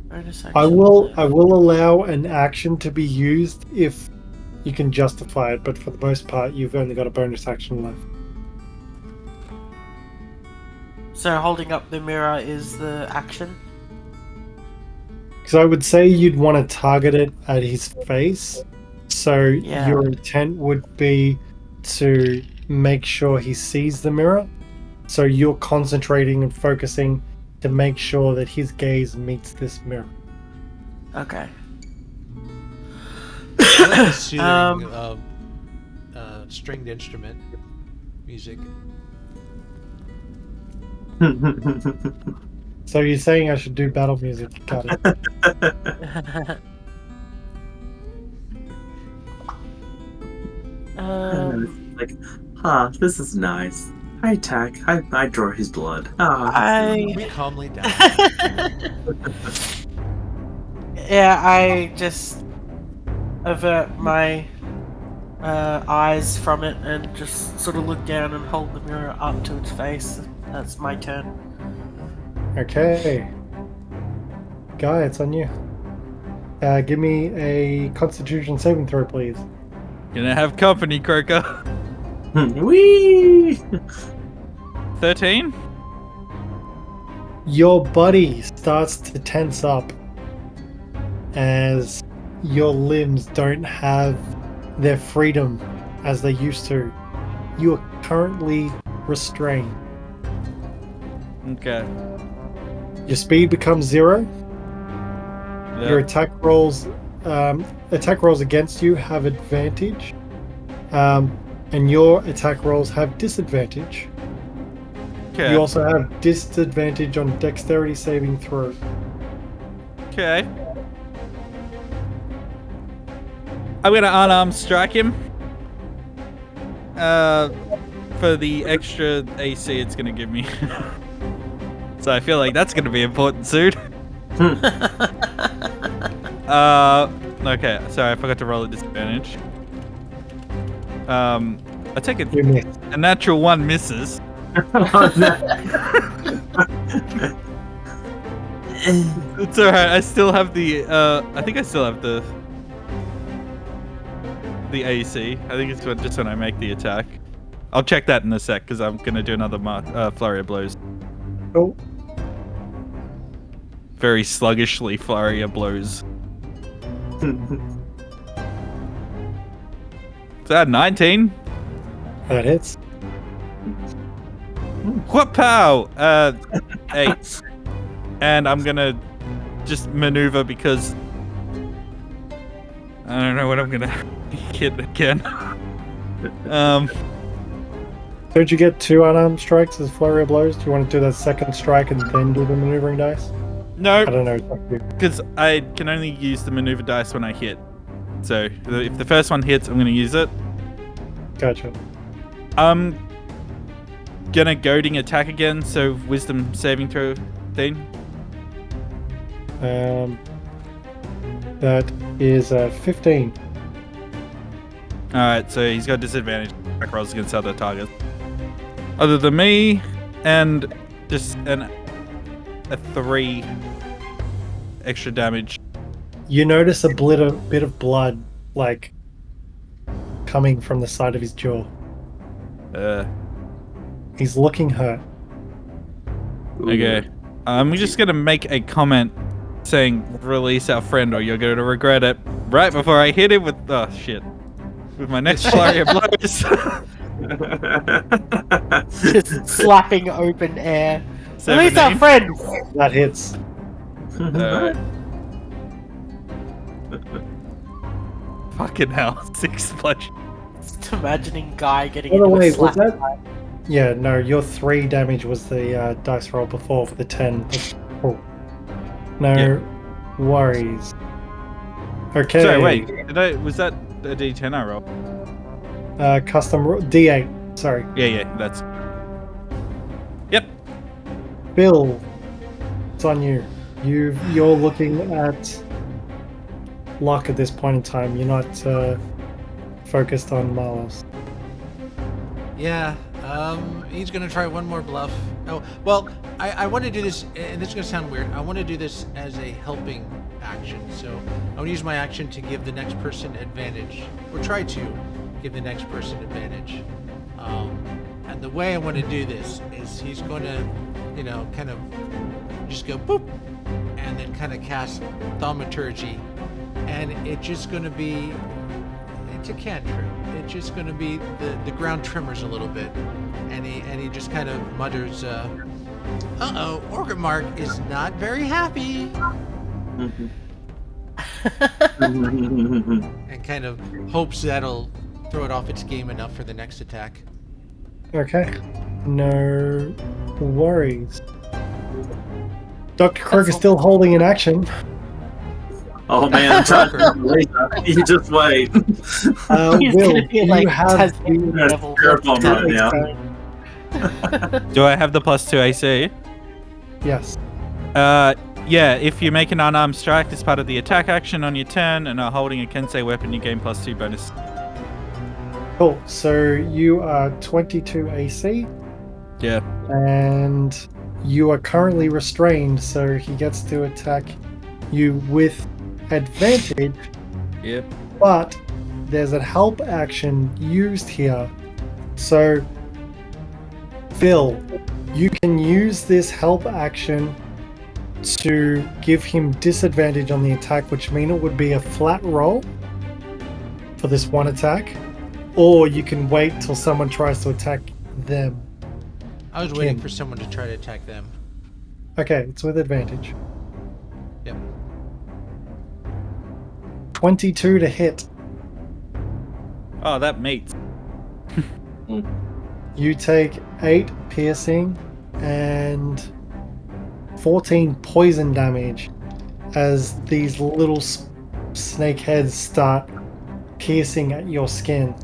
Bonus I action. will allow an action to be used if you can justify it, but for the most part you've only got a bonus action left. So holding up the mirror is the action? Because I would say you'd want to target it at his face. So Yeah. your intent would be to make sure he sees the mirror. So you're concentrating and focusing to make sure that his gaze meets this mirror. Okay. I like the soothing stringed instrument music. So you're saying I should do battle music? Got it. Like, this is nice. I attack. I draw his blood. We calmly die. Yeah, I just avert my eyes from it and just sort of look down and hold the mirror up to its face. That's my turn. Okay. Guy, it's on you. Give me a Constitution saving throw, please. Gonna have company, Croaker. Whee! 13? Your body starts to tense up as your limbs don't have their freedom as they used to. You are currently restrained. Okay. Your speed becomes 0. Yeah. Your attack rolls against you have advantage, and your attack rolls have disadvantage. Okay. You also have disadvantage on dexterity saving throw. Okay. I'm gonna unarmed strike him. For the extra AC it's gonna give me. So I feel like that's gonna be important soon. Okay, sorry, I forgot to roll a disadvantage. I take it You miss. a natural 1 misses. It's alright, I still have the, I think I still have the AC. I think it's just when I make the attack. I'll check that in a sec, because I'm gonna do another flurry of blows. Oh, Very sluggishly flurry of blows. Is that 19? that hits. What pow? 8. And I'm gonna just maneuver because I don't know what I'm gonna hit again. Don't you get 2 unarmed strikes as flurry of blows? Do you want to do that second strike and then do the maneuvering dice? No, I don't know. because I can only use the maneuver dice when I hit. So if the first one hits, I'm gonna use it. Gotcha. I'm gonna goading attack again, so wisdom saving throw thing. That is 15. Alright, so he's got disadvantage attack rolls against other targets. Other than me, and just a 3 extra damage. You notice a bit of blood, like, coming from the side of his jaw. He's looking hurt. Okay. I'm just gonna make a comment saying release our friend or you're gonna regret it right before I hit him with with my next flurry of blows. Just slapping open air. At least 17. our friends. That hits. Alright. Fucking hell, 6 splash. Just imagining Guy getting By the into way, a was slap. that? Yeah, no, your 3 damage was the dice roll before for the 10. That's cool. No worries. Okay. Sorry, wait. Was that a D10 I rolled? Custom D8. Sorry. Yeah, that's. Yep. Bill, it's on you. You're looking at Lokk at this point in time. You're not focused on Marlos. Yeah, he's gonna try one more bluff. Oh, well, I want to do this, and this is gonna sound weird. I want to do this as a helping action. So I want to use my action to give the next person advantage, or try to give the next person advantage. And the way I want to do this is he's going to, kind of just go boop, and then kind of cast Thaumaturgy, and it's just going to be. It's a cantrip. It's just going to be the ground tremors a little bit, and he just kind of mutters, "Uh-oh, Orgrimmar is not very happy," and kind of hopes that'll throw it off its game enough for the next attack. Okay. No worries. Dr. Croaker is still holding an action. Oh man, I'm trying to later. You just wait. He's Will, gonna be you like have Tasmanian That's devil. terrible right now. Do I have the +2 AC? Yes. Yeah, if you make an unarmed strike as part of the attack action on your turn and are holding a Kensei weapon, you gain +2 bonus. Cool. So you are 22 AC, Yeah. and you are currently restrained, so he gets to attack you with advantage, Yep. but there's a help action used here. So, Phil, you can use this help action to give him disadvantage on the attack, which means it would be a flat roll for this one attack, or you can wait till someone tries to attack them. I was waiting for someone to try to attack them. Okay, it's with advantage. Yep. 22 to hit. Oh, that mates. You take 8 piercing and 14 poison damage as these little snake heads start piercing at your skin.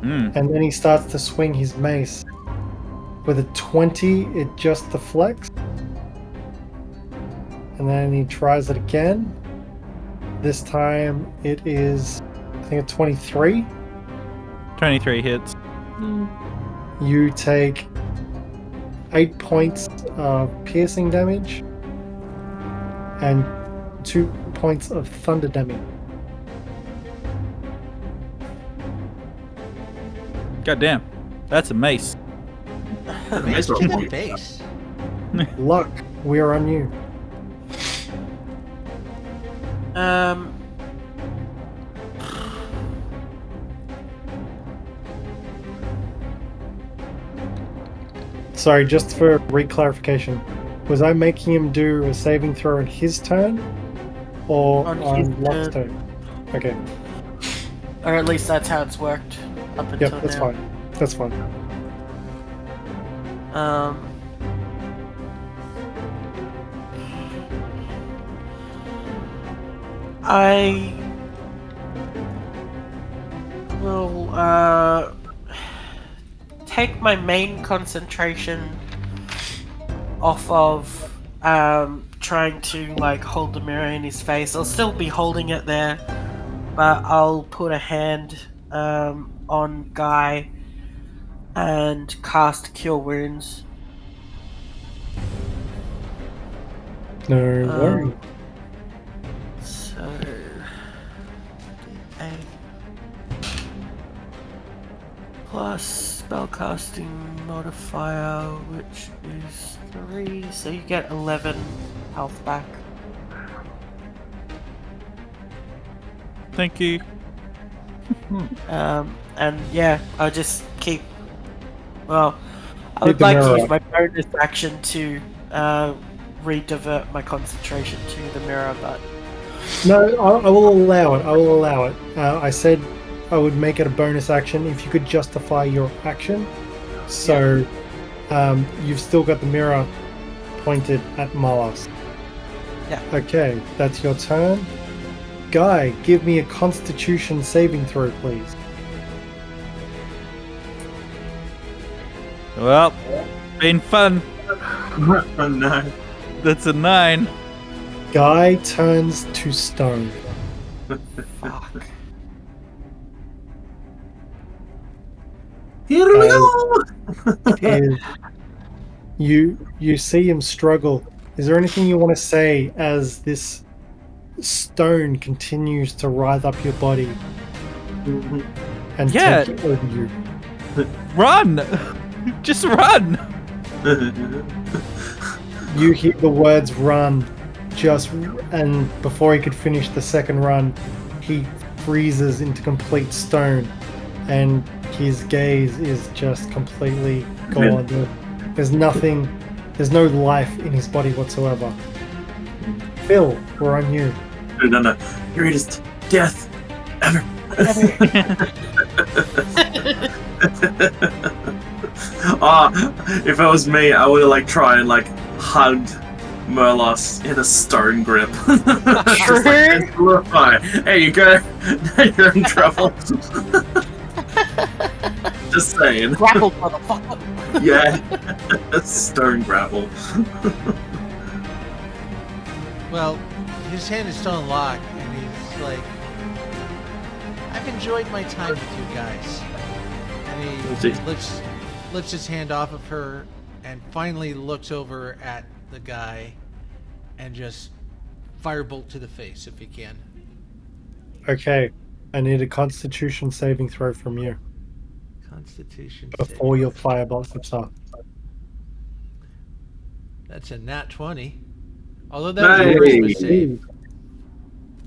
And then he starts to swing his mace. With a 20, it just deflects. And then he tries it again. This time it is, I think, a 23. 23 hits. You take 8 points of piercing damage and 2 points of thunder damage. God damn. That's a mace. Mace to the face. Luck, we are on you. Sorry, just for re-clarification, was I making him do a saving throw on his turn or On on his Lock's turn? Okay. Or at least that's how it's worked up until Yep, that's now. fine. That's fine. I will take my main concentration off of trying to like hold the mirror in his face. I'll still be holding it there, but I'll put a hand on Guy and cast Cure Wounds. No worries. So, D8 plus spellcasting modifier, which is 3, so you get 11 health back. Thank you. And yeah, I'll just keep. Well, I Keep would the like to mirror use up. my bonus action to re-divert my concentration to the mirror, but No, I will allow it. I will allow it. I said I would make it a bonus action if you could justify your action. So you've still got the mirror pointed at Malas. Yeah. Okay, that's your turn. Guy, give me a Constitution saving throw, please. Well, been fun. Oh no. That's a 9. Guy turns to stone. fuck. Here we go! Is you see him struggle. Is there anything you want to say as this stone continues to writhe up your body and Yeah. take over you? Run! Just run! You hear the words "run," and before he could finish the second run, he freezes into complete stone, and his gaze is just completely gone. There's nothing, there's no life in his body whatsoever. Phil, we're on you. No. Greatest death ever. If it was me, I would like try and like hug Merlos in a stone grip. Just like, look, hi, there you go. Now you're in trouble. Just saying. Grappled, motherfucker. Yeah. Stone grapple. Well, his hand is still unlocked, and he's like, I've enjoyed my time with you guys. And he lifts his hand off of her and finally looks over at the guy and just firebolt to the face if he can. Okay, I need a Constitution saving throw from you Constitution before save. your firebolt slips off. That's a nat 20. Although that was a Hey. charisma save.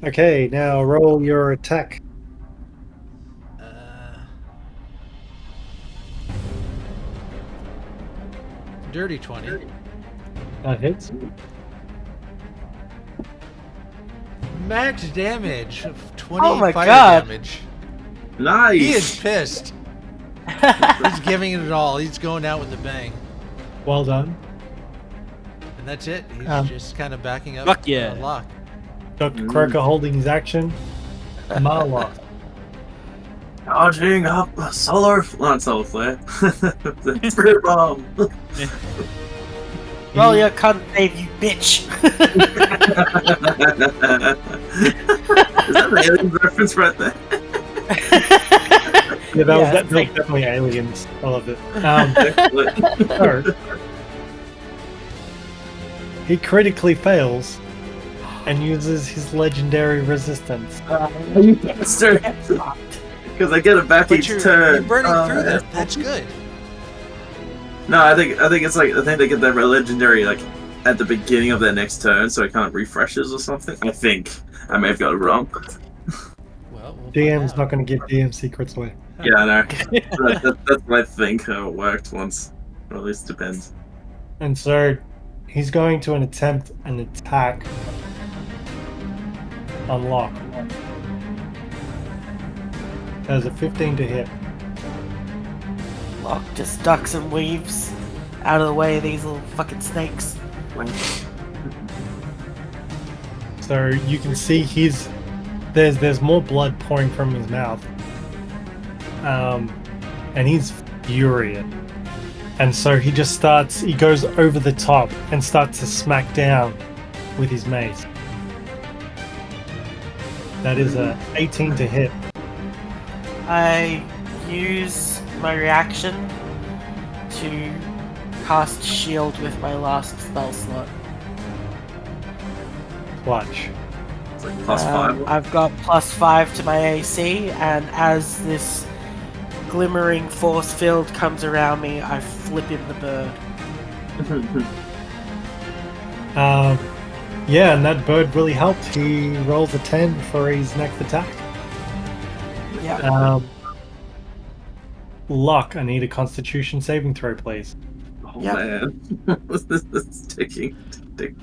Okay, now roll your attack. Dirty 20. That hits. Max damage of 20 Oh my fire God. damage. Nice. He is pissed. He's giving it all. He's going out with a bang. Well done. And that's it. He's just kind of backing up. Fuck yeah. Lokk. Dr. Croaker holding his action. Marlock. Charging up solar, not solar flare. The spirit bomb. Roll your cunt save, you bitch. Is that an alien reference right there? Yeah, that was that's definitely aliens. I loved it. So, he critically fails and uses his legendary resistance. You bastard! Because I get it back But each you're turn. burning through them. That's good. No, I think it's like I think they get their legendary like at the beginning of their next turn, so it kind of refreshes or something. I think I may have got it wrong. Well, we'll DM's find not out. going to give DM secrets away. Yeah, I know. That's what I think how it worked once, or at least depends. And so he's going to attempt an attack on Lokk. There's a 15 to hit. Lokk just ducks and weaves out of the way of these little fucking snakes. So you can see there's more blood pouring from his mouth. And he's furious. And so he goes over the top and starts to smack down with his mace. That is a 18 to hit. I use my reaction to cast shield with my last spell slot. Clutch. It's like +5. I've got +5 to my AC, and as this glimmering force field comes around me, I flip him the bird. Yeah, and that bird really helped. He rolls a 10 for his next attack. Yeah. Lokk, I need a Constitution saving throw, please. Oh Yep. man, this is ticking, tick.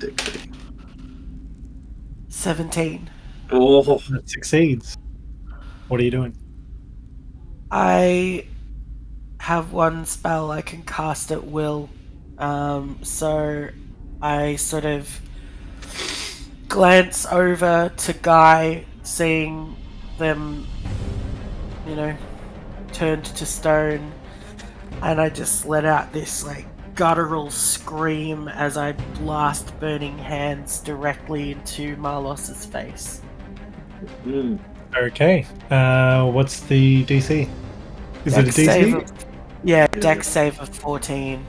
17. Oh, That succeeds. What are you doing? I have one spell I can cast at will. So I sort of glance over to Guy, seeing them, turned to stone, and I just let out this guttural scream as I blast burning hands directly into Marlos's face. Okay. What's the DC? Is it a Dex DC? save of- yeah, Dex save of 14.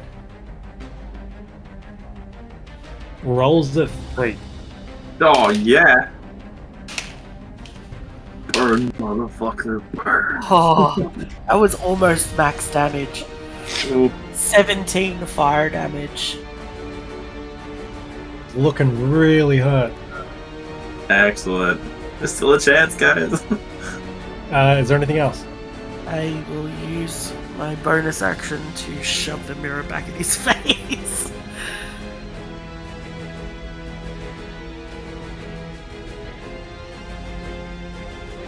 Rolls a 3. oh yeah. Burn, motherfucker, burn. Oh, that was almost max damage. Oh, 17 fire damage. Looking really hurt. excellent. There's still a chance, guys. Is there anything else? I will use my bonus action to shove the mirror back in his face.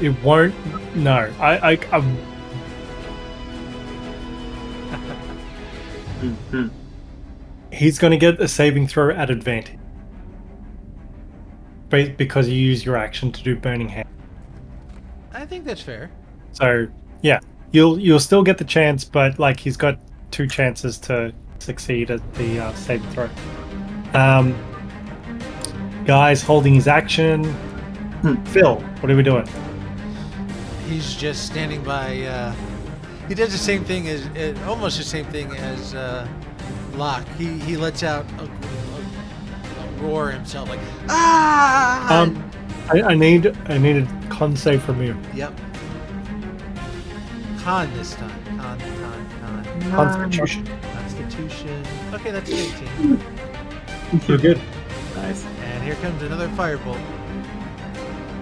It won't. No. He's going to get a saving throw at advantage. Because you use your action to do burning hand. I think that's fair. So, yeah. You'll still get the chance, but he's got 2 chances to succeed at the saving throw. Guy's holding his action. Phil, what are we doing? He's just standing by. He does the same thing almost the same thing as Lokk. He lets out a roar himself, like ah. I need a con save from you. Yep. Con this time. Con. Constitution. Constitution. Okay, that's 18. You're good. nice. And here comes another firebolt.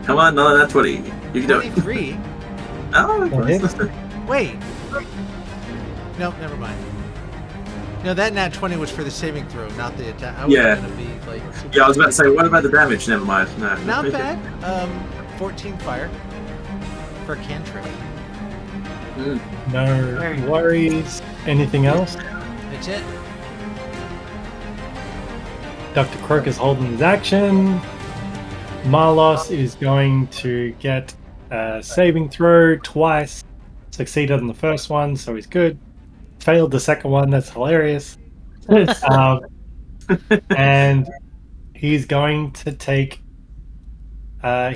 Come on, no, that's 20. You can do it. 23. Oh, nice. Wait. Nope, never mind. No, that nat 20 was for the saving throw, not the attack. I was Yeah. gonna be like. Yeah, I was about to say, what about the damage? Never mind. No. Not bad. 14 fire for cantrip. No worries. Anything else? That's it. Dr. Croaker's holding his action. Marlos is going to get a saving throw twice. Succeeded on the first one, so he's good. Failed the second one, that's hilarious. And he's going to take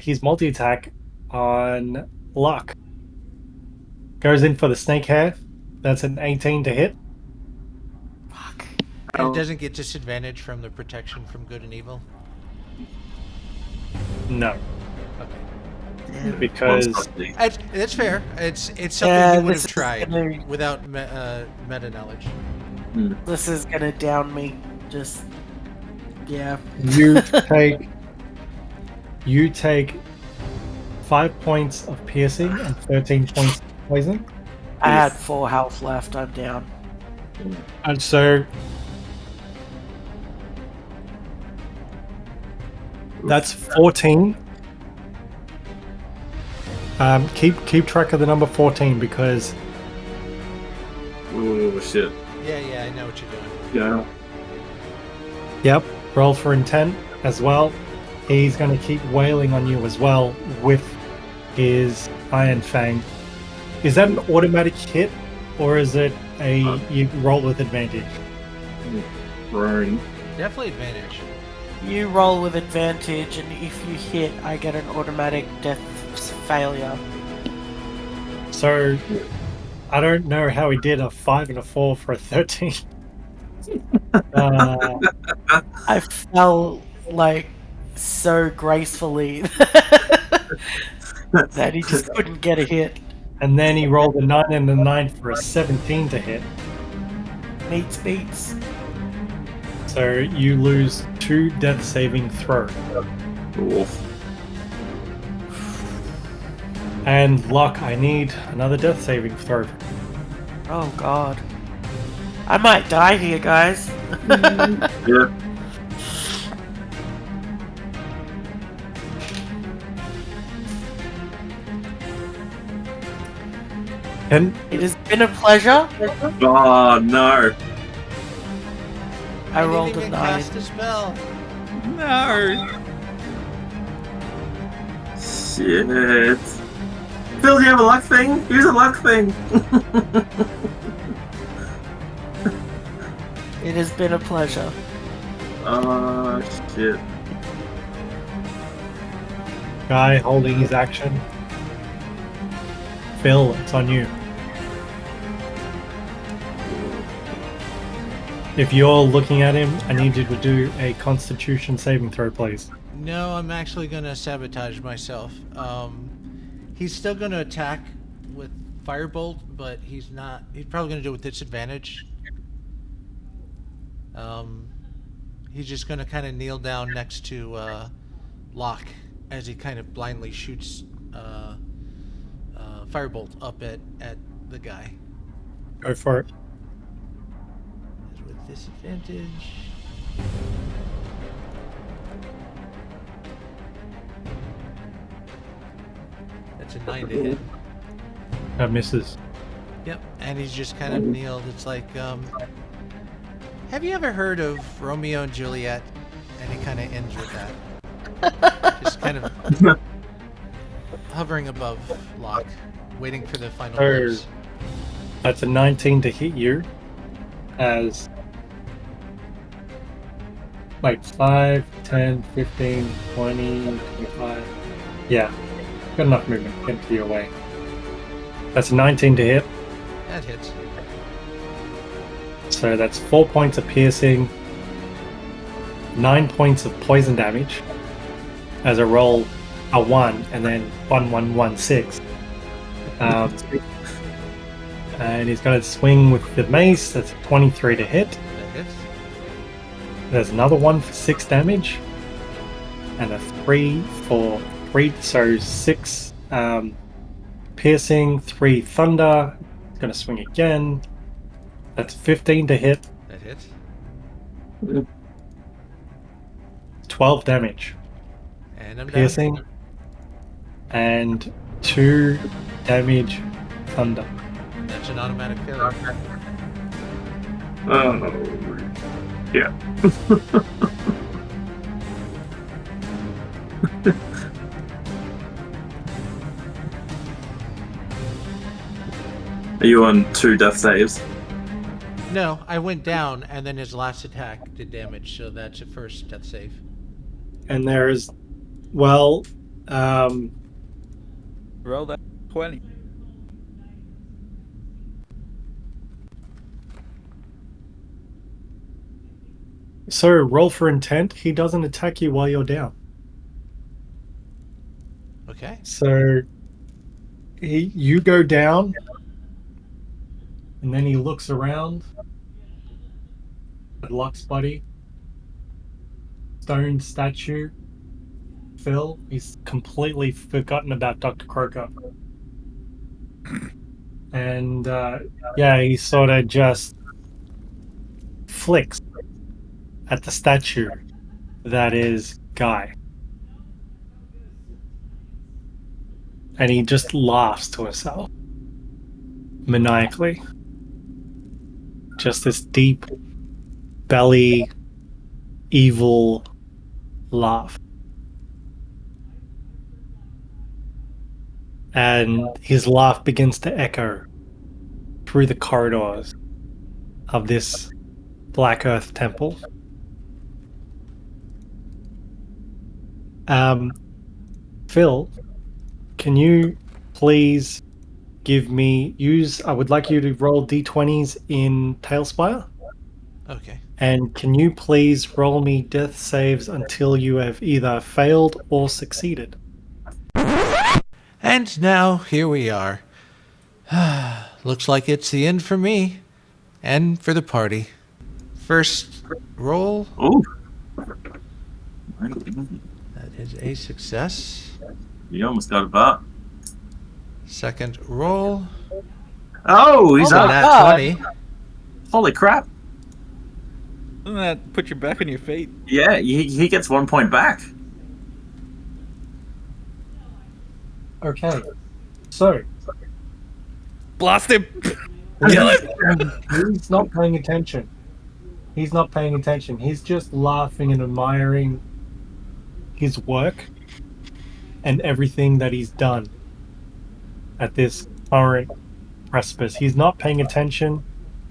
his multi-attack on Lokk. Goes in for the snake hair. That's an 18 to hit. Fuck. And it doesn't get disadvantage from the protection from good and evil? No, Okay. because That's fair. It's something Yeah, you would this have is tried gonna- without meta knowledge. This is gonna down me. Just yeah. you take 5 points of piercing and 13 points of poison. I had 4 health left. I'm down. And so that's 14. Keep track of the number 14 because Oh shit. Yeah, I know what you're doing. Yeah. yep, roll for intent as well. He's going to keep wailing on you as well with his Iron Fang. Is that an automatic hit or is it a you roll with advantage? Roaring. Definitely advantage. You roll with advantage, and if you hit, I get an automatic death failure. So I don't know how he did a 5 and a 4 for a 13. I fell like so gracefully that he just couldn't get a hit. And then he rolled a 9 and a 9 for a 17 to hit. Meets beats. So you lose 2 death saving throw. Oof. And Lokk, I need another death saving throw. Oh god. I might die here, guys. Yeah. And It has been a pleasure. Oh no. I rolled didn't a even 9. cast a spell. No. Shit. Phil, do you have a luck thing? Use a luck thing. It has been a pleasure. Oh shit. guy holding his action. Phil, it's on you. If you're looking at him, I need you to do a Constitution saving throw, please. No, I'm actually gonna sabotage myself. He's still gonna attack with Firebolt, but he's not. He's probably gonna do it with disadvantage. He's just gonna kind of kneel down next to Lokk as he kind of blindly shoots Firebolt up at the guy. Go for it. With disadvantage. That's a 9 to hit. That misses. Yep, and he's just kind of kneeled. It's like, have you ever heard of Romeo and Juliet? And he kind of ends with that. Just kind of hovering above Lokk, waiting for the final blows. That's a 19 to hit you. As like 5, 10, 15, 20, 25. Yeah. Got enough movement. Get to your way. That's a 19 to hit. That hits. So that's 4 points of piercing, 9 points of poison damage. As a roll, a 1, and then 1, 1, 1, 6. And he's going to swing with the mace. That's a 23 to hit. That hits. There's another one for 6 damage. And a 3 for 3. So 6 piercing, 3 thunder. He's going to swing again. That's 15 to hit. That hits. 12 damage. And I'm Piercing. down. And 2 damage thunder. That's an automatic failure. Oh, yeah. Are you on 2 death saves? No, I went down, and then his last attack did damage, so that's a first death save. And there's, well, Roll that 20. so roll for intent. He doesn't attack you while you're down. Okay. So you go down, and then he looks around at Lokk's buddy. Stone statue. Phil, he's completely forgotten about Dr. Croaker. And yeah, he sort of just flicks at the statue that is Guy. And he just laughs to himself. Maniacally. Just this deep, belly, evil laugh. And his laugh begins to echo through the corridors of this Black Earth temple. Phil, can you please give me I would like you to roll d20s in Talespire. Okay. And can you please roll me death saves until you have either failed or succeeded? And now, here we are. Looks like it's the end for me. And for the party. First roll. Ooh. That is a success. You almost got a bar. Second roll. Oh, he's up. Nat 20. Holy crap. Doesn't that put you back on your feet? Yeah, he gets 1 point back. Okay. So, Blast him! he's not paying attention. He's not paying attention. He's just laughing and admiring his work and everything that he's done at this current precipice. He's not paying attention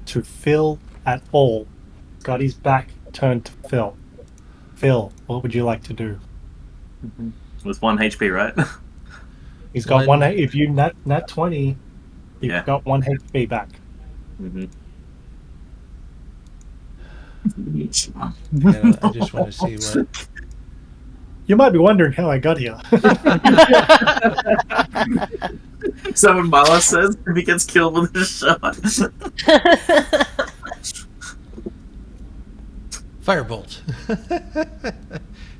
to Phil at all. He's got his back turned to Phil. Phil, what would you like to do? With 1 HP, right? He's got one. If you nat 20, you've Yeah. got 1 HP back. Mm-hmm. Yeah, I just want to see what... You might be wondering how I got here. Someone Mala says if he gets killed with a shot. Firebolt.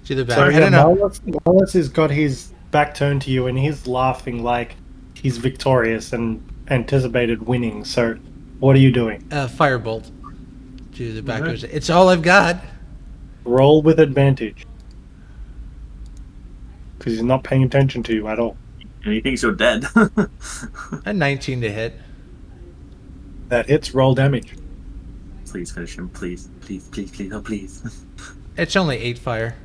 To the back. So I yeah, don't know. Malus has got his back turned to you and he's laughing like he's victorious and anticipated winning. So what are you doing? Firebolt. To the back. It's all I've got. Roll with advantage. Because he's not paying attention to you at all. And he thinks you're dead. A 19 to hit. That hits, roll damage. Please finish him, please. Please, please, please, oh please. It's only 8 fire.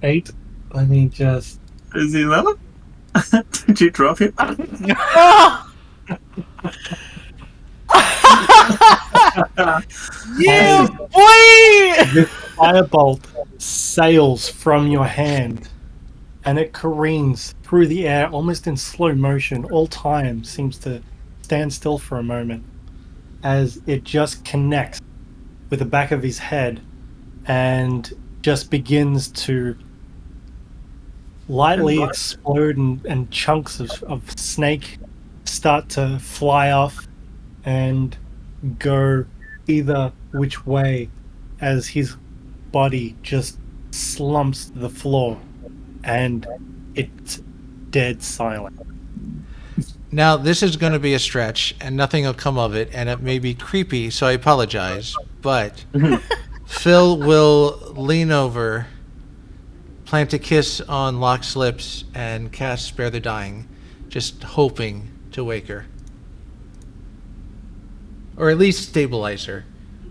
8. Let me just... Is he low? Did you drop him? Yeah, boy! This firebolt sails from your hand and it careens through the air almost in slow motion. All time seems to stand still for a moment as it just connects with the back of his head and just begins to lightly explode and chunks of snake start to fly off and go either which way as his body just slumps to the floor and it's dead silent. Now, this is going to be a stretch, and nothing will come of it, and it may be creepy, so I apologize, but Phil will lean over, plant a kiss on Lokk's lips, and cast Spare the Dying. just hoping to wake her. Or at least stabilize her.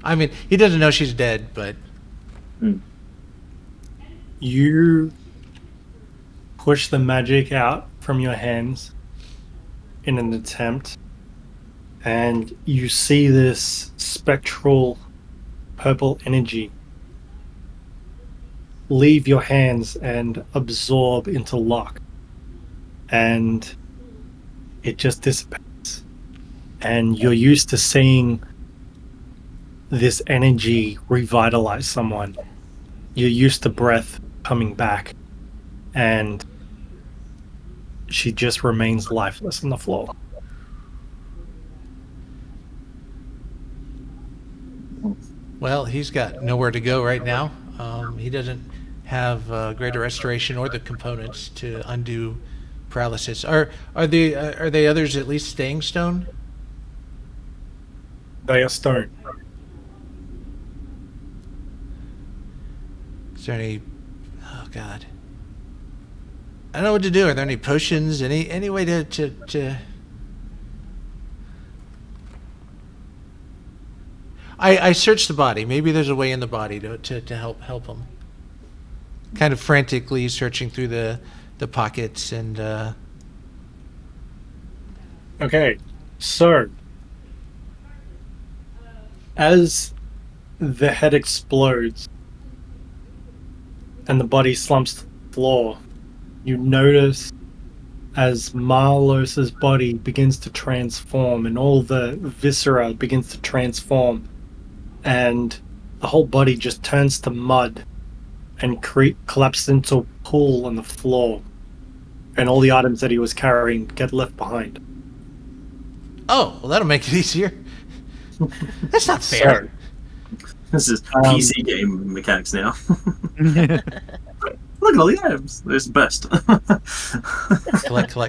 I mean, he doesn't know she's dead, but... You push the magic out from your hands in an attempt, and you see this spectral purple energy leave your hands and absorb into Lokk, and it just dissipates. And you're used to seeing this energy revitalize someone. You're used to breath coming back, and she just remains lifeless on the floor. Well, he's got nowhere to go right now. He doesn't have greater restoration or the components to undo paralysis. Are they others at least staying stone? They are stone. Is there any? Oh God, I don't know what to do. Are there any potions? Any way to? I searched the body. Maybe there's a way in the body to help him. Kind of frantically searching through the pockets and. Okay, so as the head explodes and the body slumps to the floor, you notice as Marlos's body begins to transform and all the viscera begins to transform, and the whole body just turns to mud and collapses into a pool on the floor, and all the items that he was carrying get left behind. Oh, well, that'll make it easier. That's not fair. This is PC game mechanics now. Look at all the items. There's the best. Collect. Oh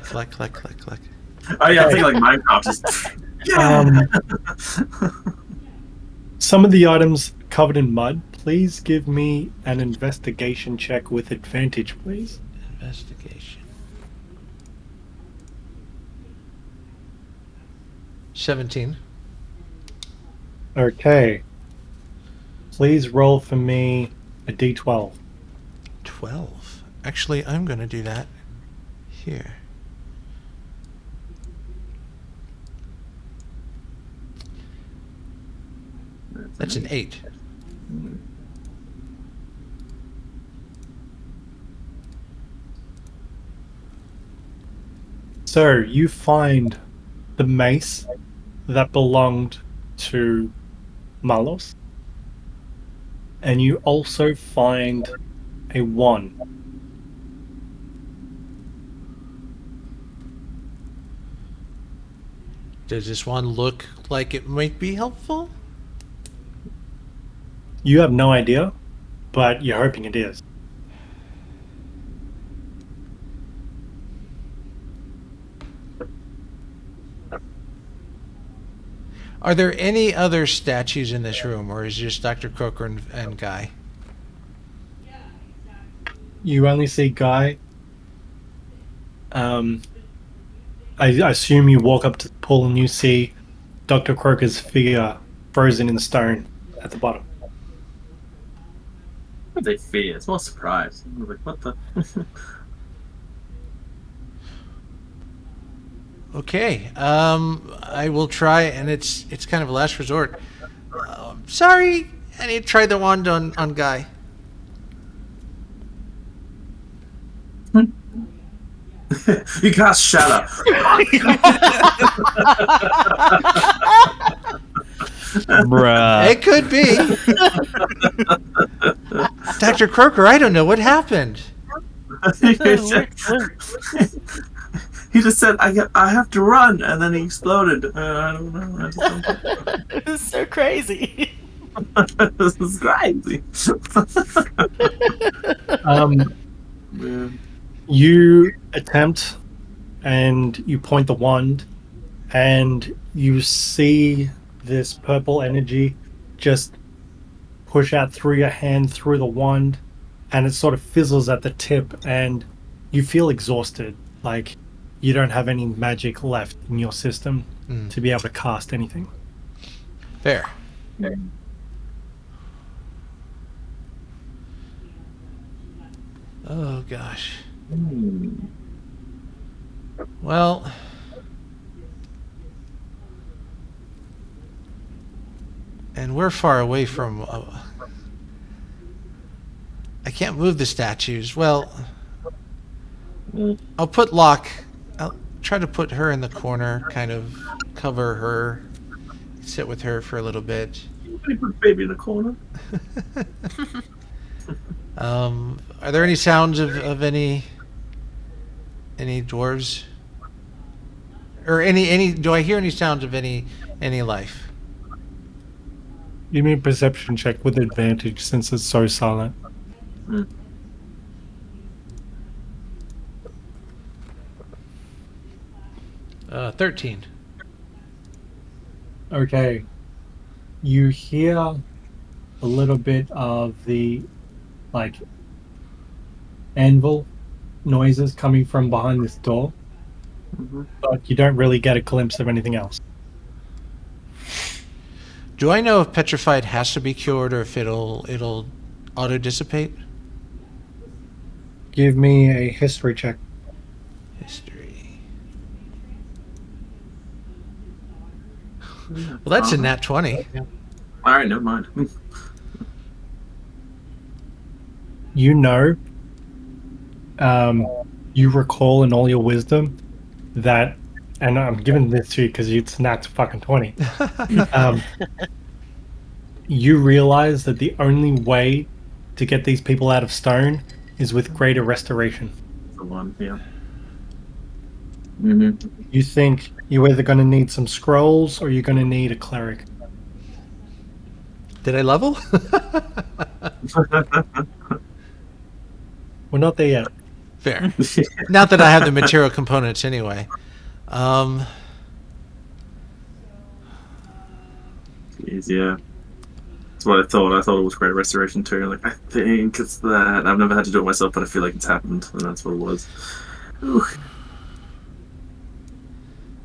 yeah, I think like Minecraft is. Some of the items covered in mud. Please give me an investigation check with advantage, please. Investigation. 17. Okay. Please roll for me a d12. 12. Actually, I'm going to do that here. That's an 8. So you find the mace that belonged to Malos, and you also find a wand. Does this one look like it might be helpful? You have no idea, but you're hoping it is. Are there any other statues in this room, or is it just Dr. Croaker and Guy? You only see Guy. I assume you walk up to the pool and you see Dr. Croaker's figure frozen in stone at the bottom. What they fear? It's more surprise. I was like, what the? Okay, I will try, and it's kind of a last resort. Sorry, I need to try the wand on Guy. You cast shatter. Bruh. It could be. Dr. Croaker, I don't know what happened. He just said, I have to run, and then he exploded. I don't know. It was so crazy. This is crazy. You attempt, and you point the wand, and you see this purple energy just push out through your hand, through the wand, and it sort of fizzles at the tip, and you feel exhausted. Like, you don't have any magic left in your system to be able to cast anything. Fair. Oh gosh. Well, and we're far away from. I can't move the statues. Well, I'll put Lokk. I'll try to put her in the corner, kind of cover her, sit with her for a little bit. Put baby in the corner. Are there any sounds of any dwarves? Or any? Do I hear any sounds of any life? You mean perception check with advantage since it's so silent. 13. Okay. You hear a little bit of the, like, anvil noises coming from behind this door, but you don't really get a glimpse of anything else. Do I know if petrified has to be cured or if it'll auto dissipate? Give me a history check. History. Well, that's a nat 20. All right, never mind. You know, you recall in all your wisdom that, and I'm giving this to you because it's nat fucking 20. You realize that the only way to get these people out of stone is with greater restoration. The one, yeah. You think you're either going to need some scrolls or you're going to need a cleric. Did I level? We're not there yet. Fair. Not that I have the material components anyway. Jeez, yeah. That's what I thought. I thought it was great restoration too. Like, I think it's that. I've never had to do it myself, but I feel like it's happened, and that's what it was. Ooh.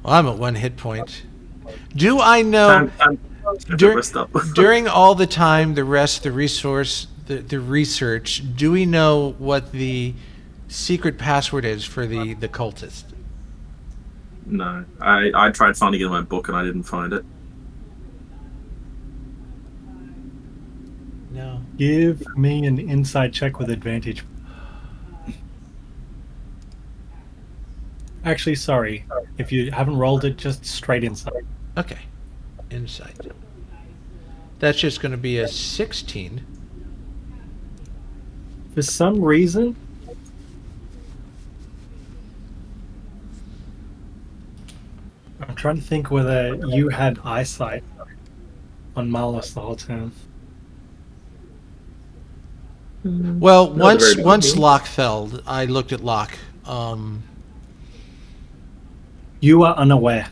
Well, I'm at 1 hit point. Do I know during all the time, the research, do we know what the secret password is for the cultist? No. I tried finding it in my book, and I didn't find it. No. Give me an insight check with advantage. Actually, sorry. If you haven't rolled it, just straight insight. Okay. Insight. That's just going to be a 16. For some reason, I'm trying to think whether you had eyesight on Malus the whole time. Well, That was a very once good Lokk fell, I looked at Lokk. You are unaware.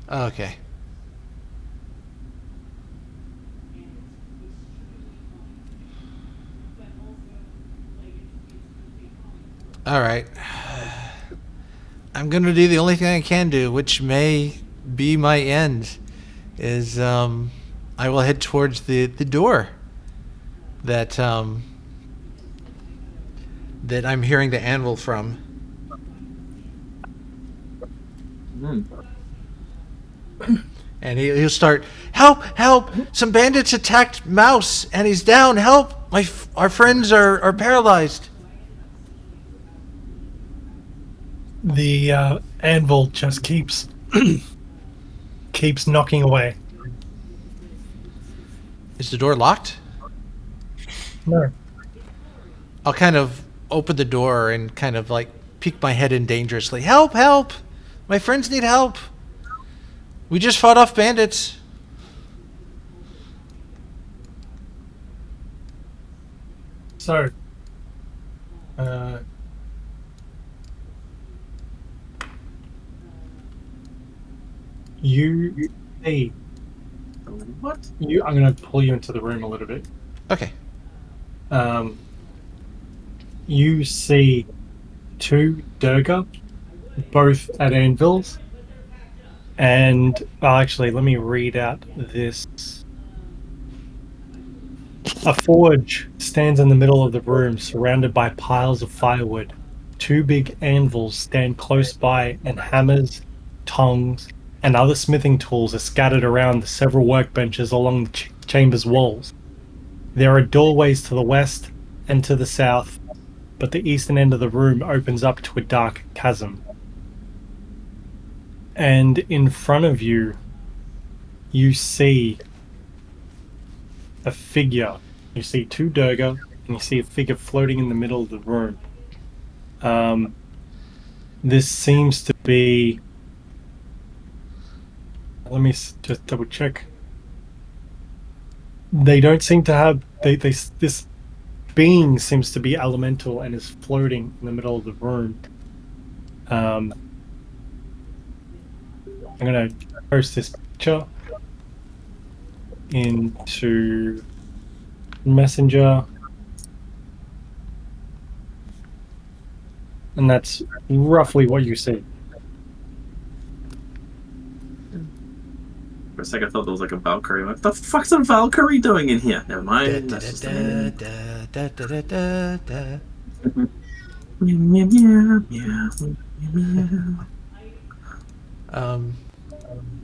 Okay. All right. I'm going to do the only thing I can do, which may be my end, is I will head towards the door that that I'm hearing the anvil from. And he'll start, help, help! Some bandits attacked Mouse, and he's down. Help! Our friends are paralyzed. The anvil just keeps knocking away. Is the door locked? No. I'll kind of open the door and kind of like peek my head in dangerously. Help! Help! My friends need help. We just fought off bandits. So, you see. What? I'm going to pull you into the room a little bit. Okay. you see 2 Durga, both at anvils. And actually, let me read out this. A forge stands in the middle of the room, surrounded by piles of firewood. 2 big anvils stand close by, and hammers, tongs, and other smithing tools are scattered around the several workbenches along the chamber's walls. There are doorways to the west and to the south, but the eastern end of the room opens up to a dark chasm. And in front of you, you see a figure. You see 2 Durga, and you see a figure floating in the middle of the room. This seems to be... Let me just double check. They don't seem to have... This being seems to be elemental and is floating in the middle of the room. I'm going to post this picture into Messenger, and that's roughly what you see. For a second, I thought there was like a Valkyrie. What the fuck's a Valkyrie doing in here? Never mind. That's just a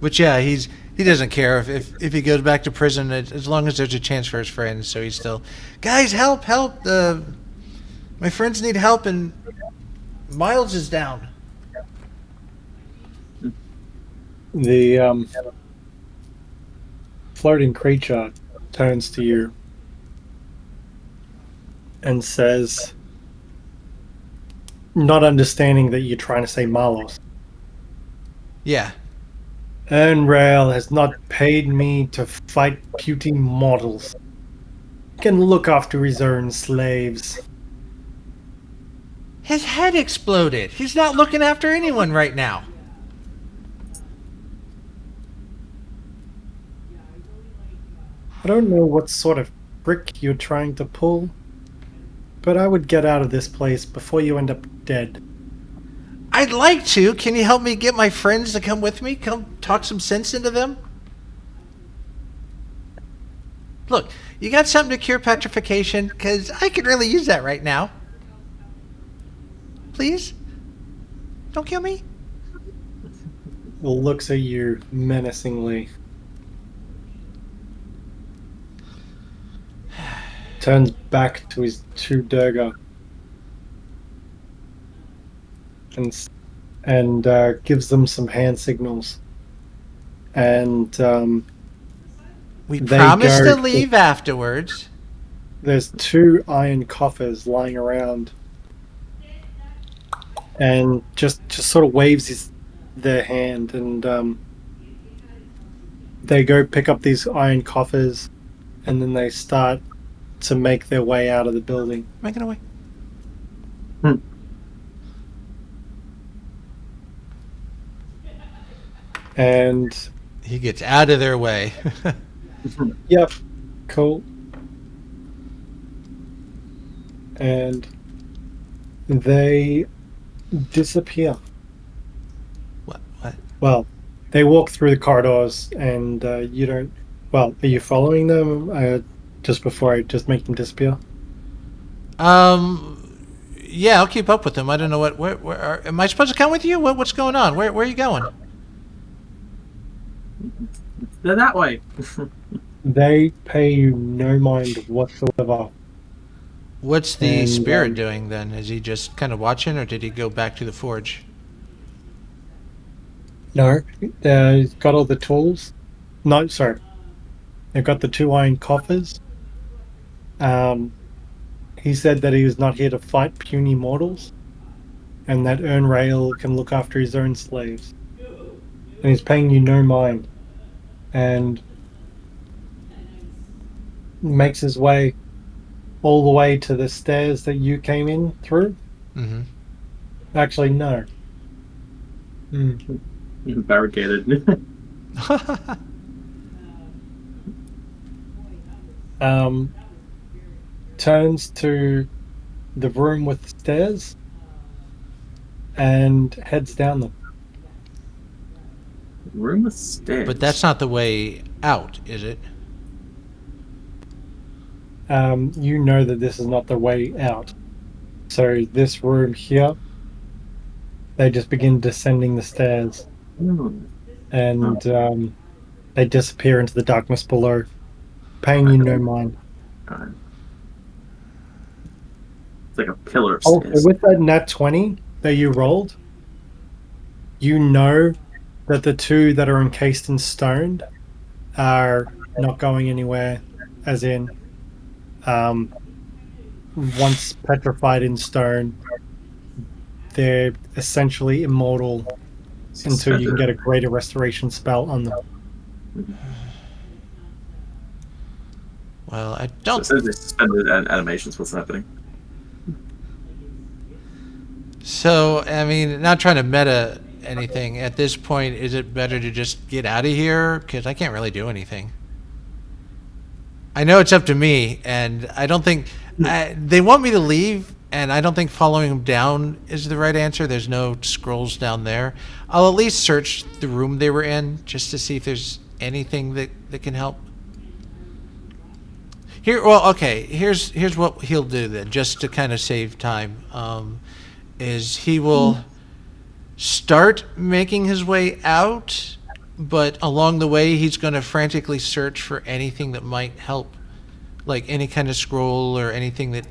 Which he doesn't care if he goes back to prison as long as there's a chance for his friends. So he's still, guys, help! My friends need help, and Miles is down. The floating creature turns to you and says, not understanding that you're trying to say Malos. Yeah. Ernrail has not paid me to fight puny mortals. He can look after his own slaves. His head exploded. He's not looking after anyone right now. I don't know what sort of trick you're trying to pull, but I would get out of this place before you end up dead. I'd like to. Can you help me get my friends to come with me? Come talk some sense into them? Look, you got something to cure petrification? Because I could really use that right now. Please? Don't kill me. Looks at you menacingly. Turns back to his 2 Durga. And gives them some hand signals. And we promise to leave afterwards. There's 2 iron coffers lying around, and just sort of waves their hand, and they go pick up these iron coffers, and then they start to make their way out of the building. Making away. And he gets out of their way. Yep. Cool. And they disappear. What? Well, they walk through the corridors, and you don't... Well, are you following them just before I just make them disappear? Yeah, I'll keep up with them. I don't know where am I supposed to come with you? What's going on? Where are you going? They're that way. They pay you no mind whatsoever. What's the spirit doing then? Is he just kind of watching, or did he go back to the forge? No, he's got all the tools. No, sorry. They've got the 2 iron coffers. He said that he was not here to fight puny mortals, and that Ernrail can look after his own slaves. And he's paying you no mind. And makes his way all the way to the stairs that you came in through. Mm-hmm. Actually, no. Barricaded. Turns to the room with the stairs and heads down them. Room with stairs. But that's not the way out, is it? You know that this is not the way out. So this room here, they just begin descending the stairs, and they disappear into the darkness below, paying you no mind. It's like a pillar of Also, stairs. with that nat 20 that you rolled, you know that the two that are encased in stone are not going anywhere, as in, once petrified in stone, they're essentially immortal until you can get a greater restoration spell on them. Well, I So don't. it says they suspended animations. What's happening? So, I mean, not trying to meta anything. At this point, is it better to just get out of here? Because I can't really do anything. I know it's up to me, and I don't think... they want me to leave, and I don't think following them down is the right answer. There's no scrolls down there. I'll at least search the room they were in, just to see if there's anything that can help. Here's what he'll do then, just to kind of save time. Is he will start making his way out, but along the way he's going to frantically search for anything that might help, like any kind of scroll or anything that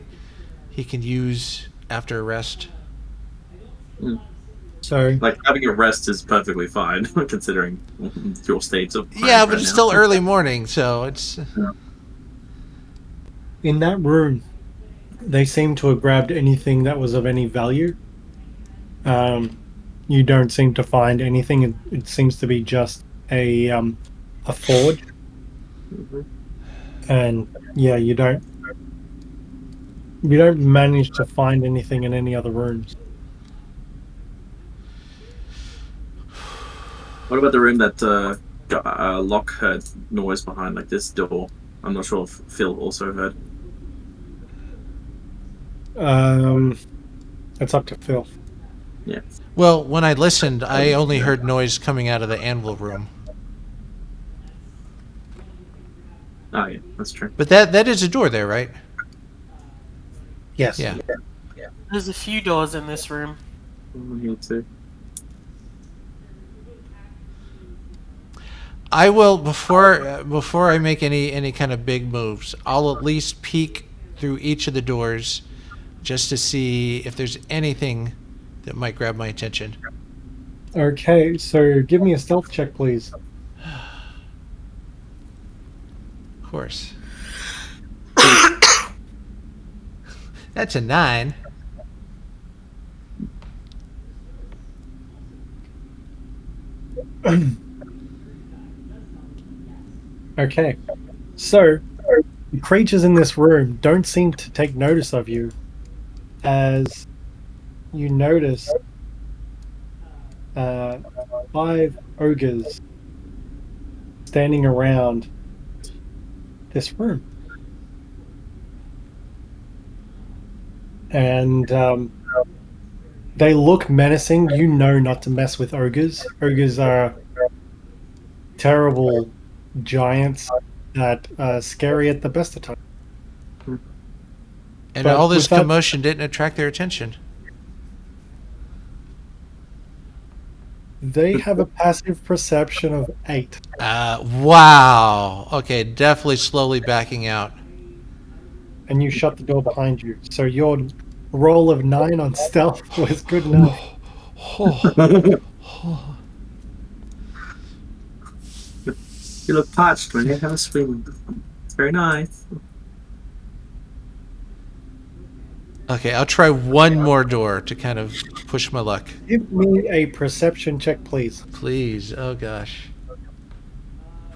he can use after a rest. So, Like, having a rest is perfectly fine, considering your state of mind Yeah, but right it's now. still early morning, so it's... in that room, they seem to have grabbed anything that was of any value. You don't seem to find anything. It seems to be just a forge. And yeah, you don't manage to find anything in any other rooms. What about the room that Lokk heard noise behind, like this door? I'm not sure if Phil also heard. It's up to Phil. Yeah. Well, when I listened, I only heard noise coming out of the anvil room. Oh, yeah, that's true. But that is a door there, right? Yes. Yeah. There's a few doors in this room. Me too. I will, before I make any kind of big moves, I'll at least peek through each of the doors just to see if there's anything that might grab my attention. Okay, so give me a stealth check, please. Of course. That's a 9. Okay, so the creatures in this room don't seem to take notice of you, as you notice 5 ogres standing around this room. And they look menacing. You know not to mess with ogres. Ogres are terrible giants that are scary at the best of times. And But all this with that- commotion didn't attract their attention. They have a passive perception of 8. Wow. Okay, definitely slowly backing out. And you shut the door behind you. So your roll of 9 on stealth was good enough. You look parched when you have a swim. It's very nice. Okay, I'll try one more door to kind of push my luck. Give me a perception check, please. Please. Oh, gosh.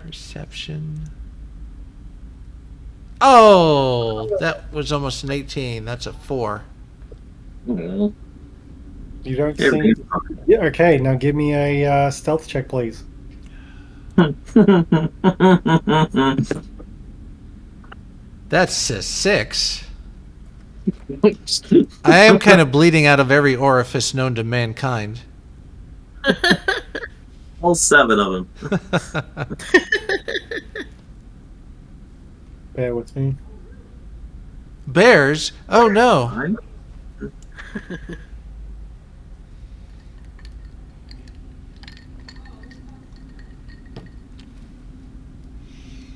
Perception. Oh, that was almost an 18. That's a 4. You don't Yeah, see. Yeah, okay, now give me a stealth check, please. That's a 6. I am kind of bleeding out of every orifice known to mankind. All 7 of them. Bear with me. Bears? Oh no. Fine.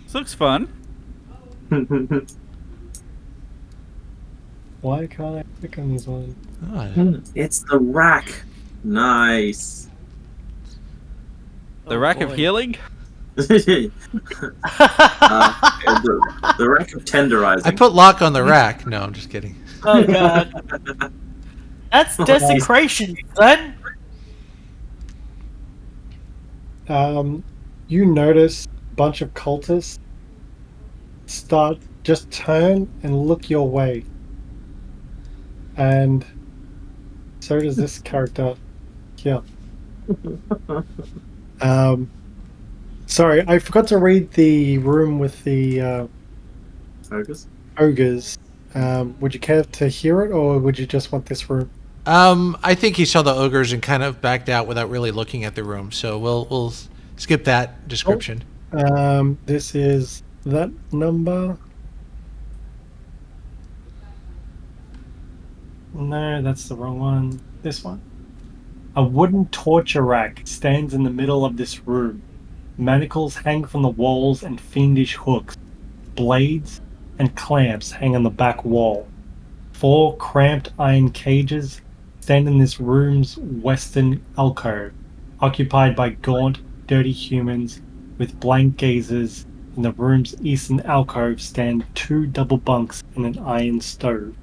This looks fun. Why can't I click on these ones? Oh, It's the rack. Nice. The rack of boy. healing? The rack of tenderizing. I put Lokk on the rack. No, I'm just kidding. Oh god. That's desecration, son. You notice a bunch of cultists just turn and look your way. And so does this character here. Sorry, I forgot to read the room with the Focus. ogres. Would you care to hear it, or would you just want this room? I think he saw the ogres and kind of backed out without really looking at the room. So we'll skip that description. This is that number. No, that's the wrong one. This one. A wooden torture rack stands in the middle of this room. Manacles hang from the walls and fiendish hooks. Blades and clamps hang on the back wall. 4 cramped iron cages stand in this room's western alcove, occupied by gaunt, dirty humans with blank gazes. In the room's eastern alcove stand 2 double bunks and an iron stove.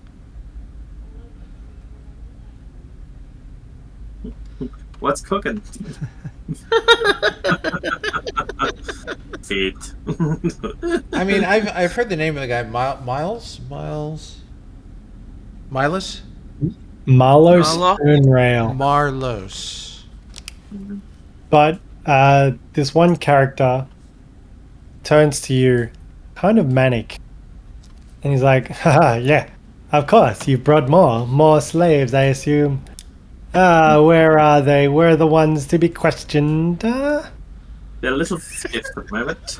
What's cooking? Feet. I mean, I've heard the name of the guy, Miles. Marlos Marlo? Spoonrail. Marlos. But this one character turns to you, kind of manic, and he's like, haha, yeah, of course, you've brought more slaves, I assume. Where are they? Where are the ones to be questioned? They're a little stiff at the moment.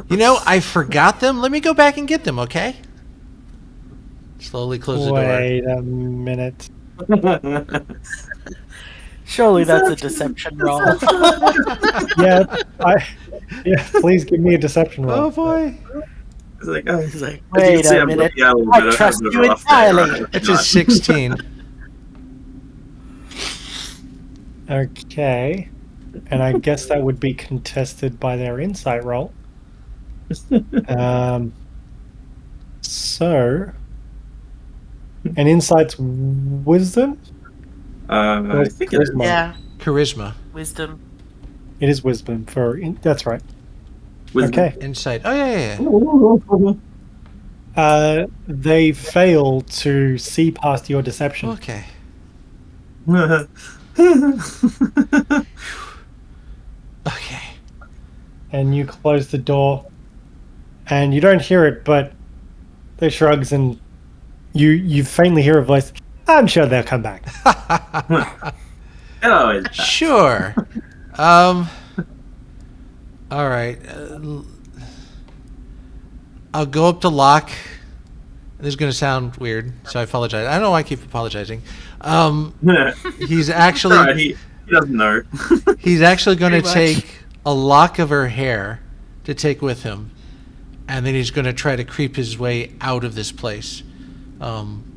You know, I forgot them. Let me go back and get them, okay? Slowly close the door. Wait a minute. Surely that's a deception roll. Yeah, please give me a deception roll. Oh boy. It's like, oh, He's like, as you can wait see, a I'm minute. looking at a little I bit of trust having a you rough day, entirely. right? It's just 16. Okay. And I guess that would be contested by their insight roll. So, an insight's wisdom? I think it is. Charisma. Yeah, Charisma. wisdom. It is wisdom that's right. Wisdom. Okay. Insight. Oh, yeah. They fail to see past your deception. Okay. Okay. And you close the door. And you don't hear it, but they shrugs and you faintly hear a voice. I'm sure they'll come back. Hello, it's Sure. All right. I'll go up to Lokk. This is going to sound weird, so I apologize. I don't know why I keep apologizing. He's actually Alright, he doesn't know. he's actually going to Pretty much. take a lock of her hair to take with him, and then he's going to try to creep his way out of this place,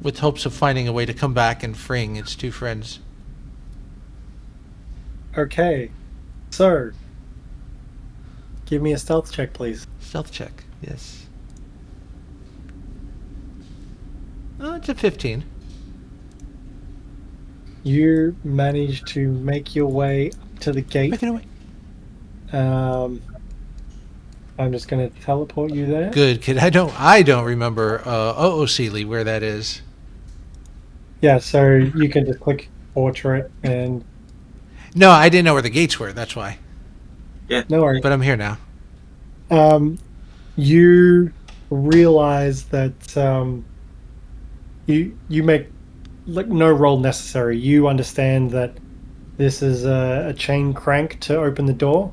with hopes of finding a way to come back and freeing its 2 friends. Okay. So, give me a stealth check, please. Stealth check, yes. Oh, it's a 15. You manage to make your way up to the gate. Make it away. I'm just going to teleport you there. Good, kid. I don't remember Sealy where that is. Yeah, so you can just click portrait and No, I didn't know where the gates were. That's why. no worries. But I'm here now. You realize that you make like no roll necessary. You understand that this is a chain crank to open the door,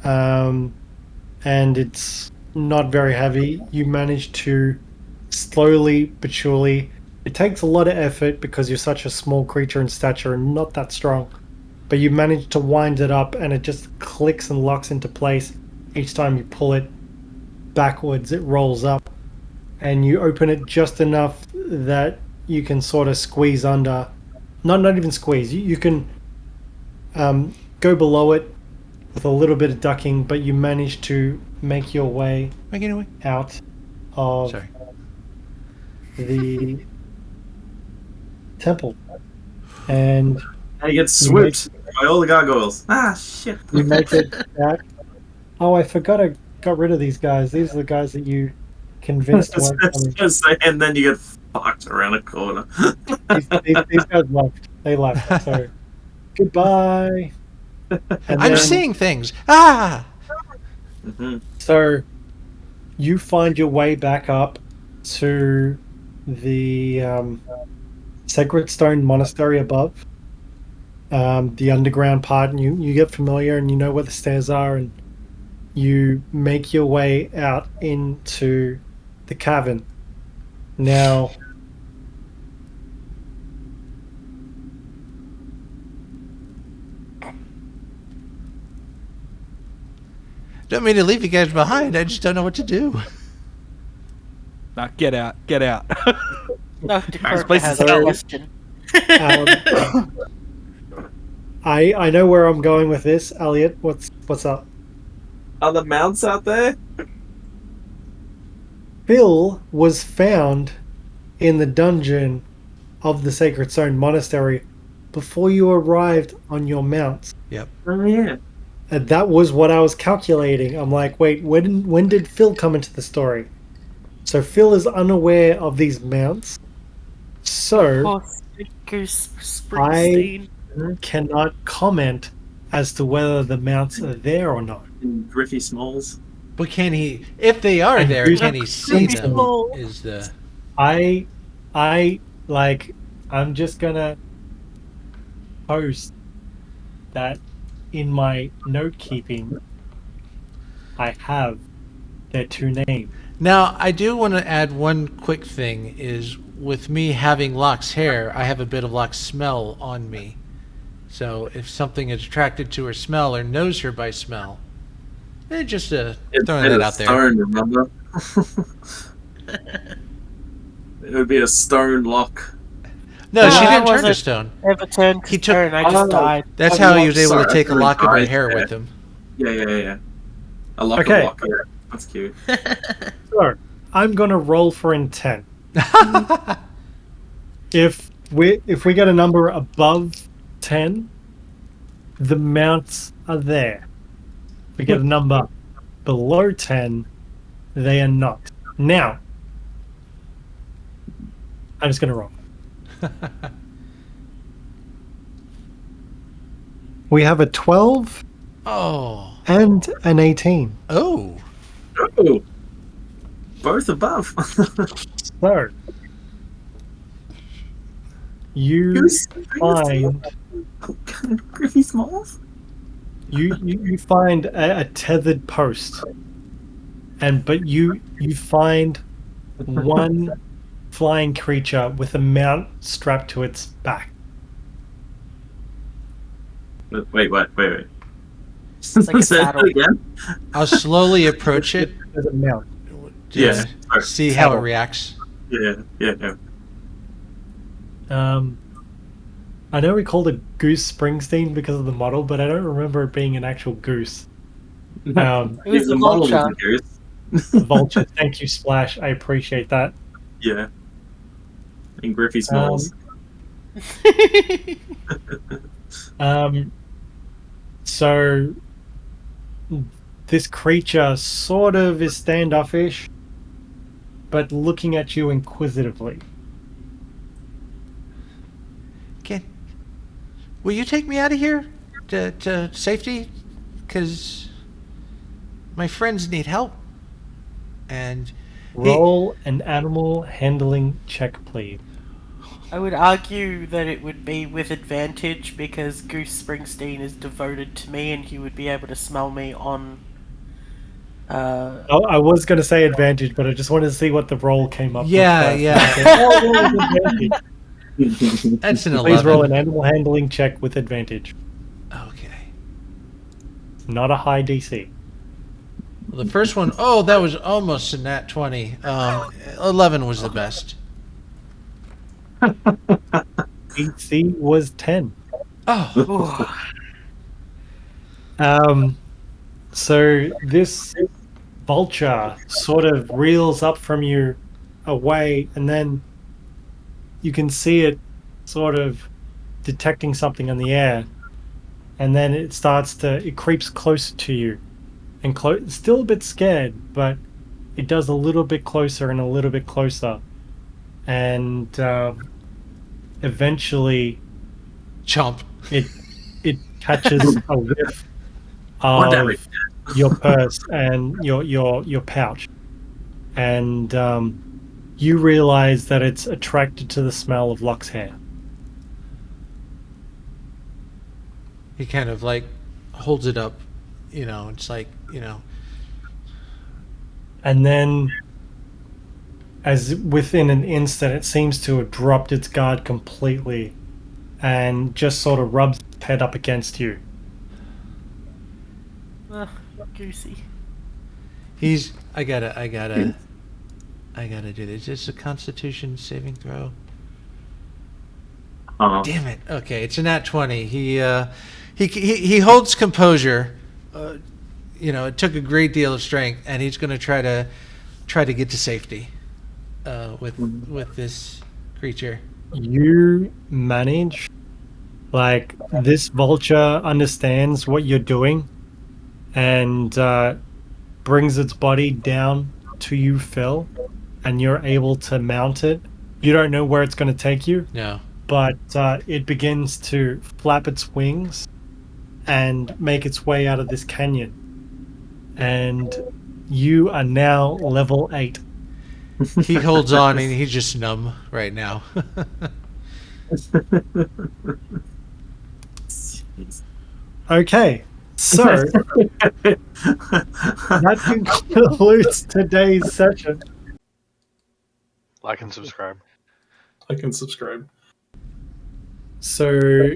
and it's not very heavy. You manage to slowly but surely. It takes a lot of effort because you're such a small creature in stature and not that strong. But you manage to wind it up, and it just clicks and locks into place. Each time you pull it backwards, it rolls up, and you open it just enough that you can sort of squeeze under. Not even squeeze. You can go below it with a little bit of ducking, but you manage to make your way out of the temple, and I get swooped by all the gargoyles. Ah, shit. you make it back. Oh, I forgot I got rid of these guys. These are the guys that you convinced weren't coming. And then you get fucked around a corner. These guys left. They left. So goodbye. And I'm then- seeing things. Ah! So you find your way back up to the Sacred Stone Monastery above, the underground part, and you get familiar and you know where the stairs are, and you make your way out into the cavern. Now, Don't mean to leave you guys behind. I just don't know what to do. Nah, get out. Get out. Dr. Croaker place has is a hell. question. I know where I'm going with this, Elliot. What's up? Are the mounts out there? Phil was found in the dungeon of the Sacred Stone Monastery before you arrived on your mounts. Oh, yeah. And that was what I was calculating. I'm like, wait, when did Phil come into the story? So Phil is unaware of these mounts. So Oh, Goose Springsteen. cannot comment as to whether the mounts are there or not. And Griffy Smalls. But can he, if they are And there, who's can he see Griffy them? Small? Is the I like, I'm just gonna post that in my note keeping. I have their two names. Now, I do want to add one quick thing, is with me having Lokk's hair, I have a bit of Lokk's smell on me. So if something is attracted to her smell or knows her by smell, just throwing that out there. Stone, remember? It would be a stone lock. No, she I didn't turn to wasn't stone. ever turned He to took- turn, I just died. That's Oh, how he was able sorry, to take a I lock of her thought- hair with him. Yeah. A lock Okay. of lock, yeah. That's cute. So I'm gonna roll for intent. If we get a number above 10, the mounts are there. If we get a number below 10, they are not. Now, I'm just gonna roll. We have a 12 Oh. and an 18. Oh. Oh! Both above. So you Who's find Griffy Smalls? you find a tethered post, but you find one flying creature with a mount strapped to its back. Wait. like a Say that saddle. again? I'll slowly approach it There's a mount. to Yeah. Sorry. see how it Saddle. reacts. Yeah. I know we called it Goose Springsteen because of the model, but I don't remember it being an actual goose. It was The a model was vulture. a goose. Vulture. Thank you, Splash. I appreciate that. Yeah. And Griffy Smalls. So this creature sort of is standoffish, but looking at you inquisitively. Will you take me out of here to safety? Because my friends need help. And Roll an animal handling check, please. I would argue that it would be with advantage because Goose Springsteen is devoted to me and he would be able to smell me on. I was going to say advantage, but I just wanted to see what the roll came up Yeah, with. yeah. Oh, roll with advantage. That's an Please 11. roll an animal handling check with advantage. Okay. Not a high DC. Well, the first one, that was almost a nat 20. 11 was the best. DC was 10. Oh. So this vulture sort of reels up from you away, and then you can see it sort of detecting something in the air, and then it creeps closer to you, and still a bit scared, but it does a little bit closer and a little bit closer, and eventually Chomp. it catches a whiff What of damage? your purse and your pouch, and you realize that it's attracted to the smell of Lokk's hair. He kind of like holds it up, it's like, And then, as within an instant, it seems to have dropped its guard completely and just sort of rubs its head up against you. Goosey. I gotta do this. It's a Constitution saving throw. Damn it. Okay, it's a nat 20. He holds composure. It took a great deal of strength, and he's going to try to get to safety with this creature. You manage, like, this vulture understands what you're doing and brings its body down to you, Phil, and you're able to mount it. You don't know where it's going to take you. No. But it begins to flap its wings and make its way out of this canyon. And you are now level 8. He holds on, and he's just numb right now. Okay, so that concludes today's session. Like and subscribe. Like and subscribe. So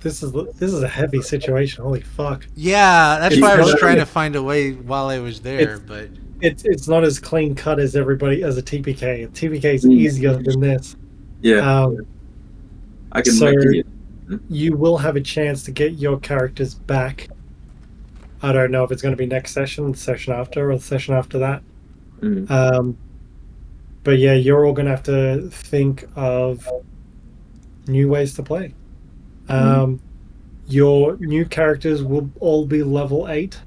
this is a heavy situation. Holy fuck! Yeah, that's why I was trying to find a way while I was there, but it's not as clean cut as a TPK. TPK is easier than this. Yeah. I can so make it. You will have a chance to get your characters back. I don't know if it's going to be next session, the session after, or the session after that. But yeah, you're all going to have to think of new ways to play. Your new characters will all be level 8.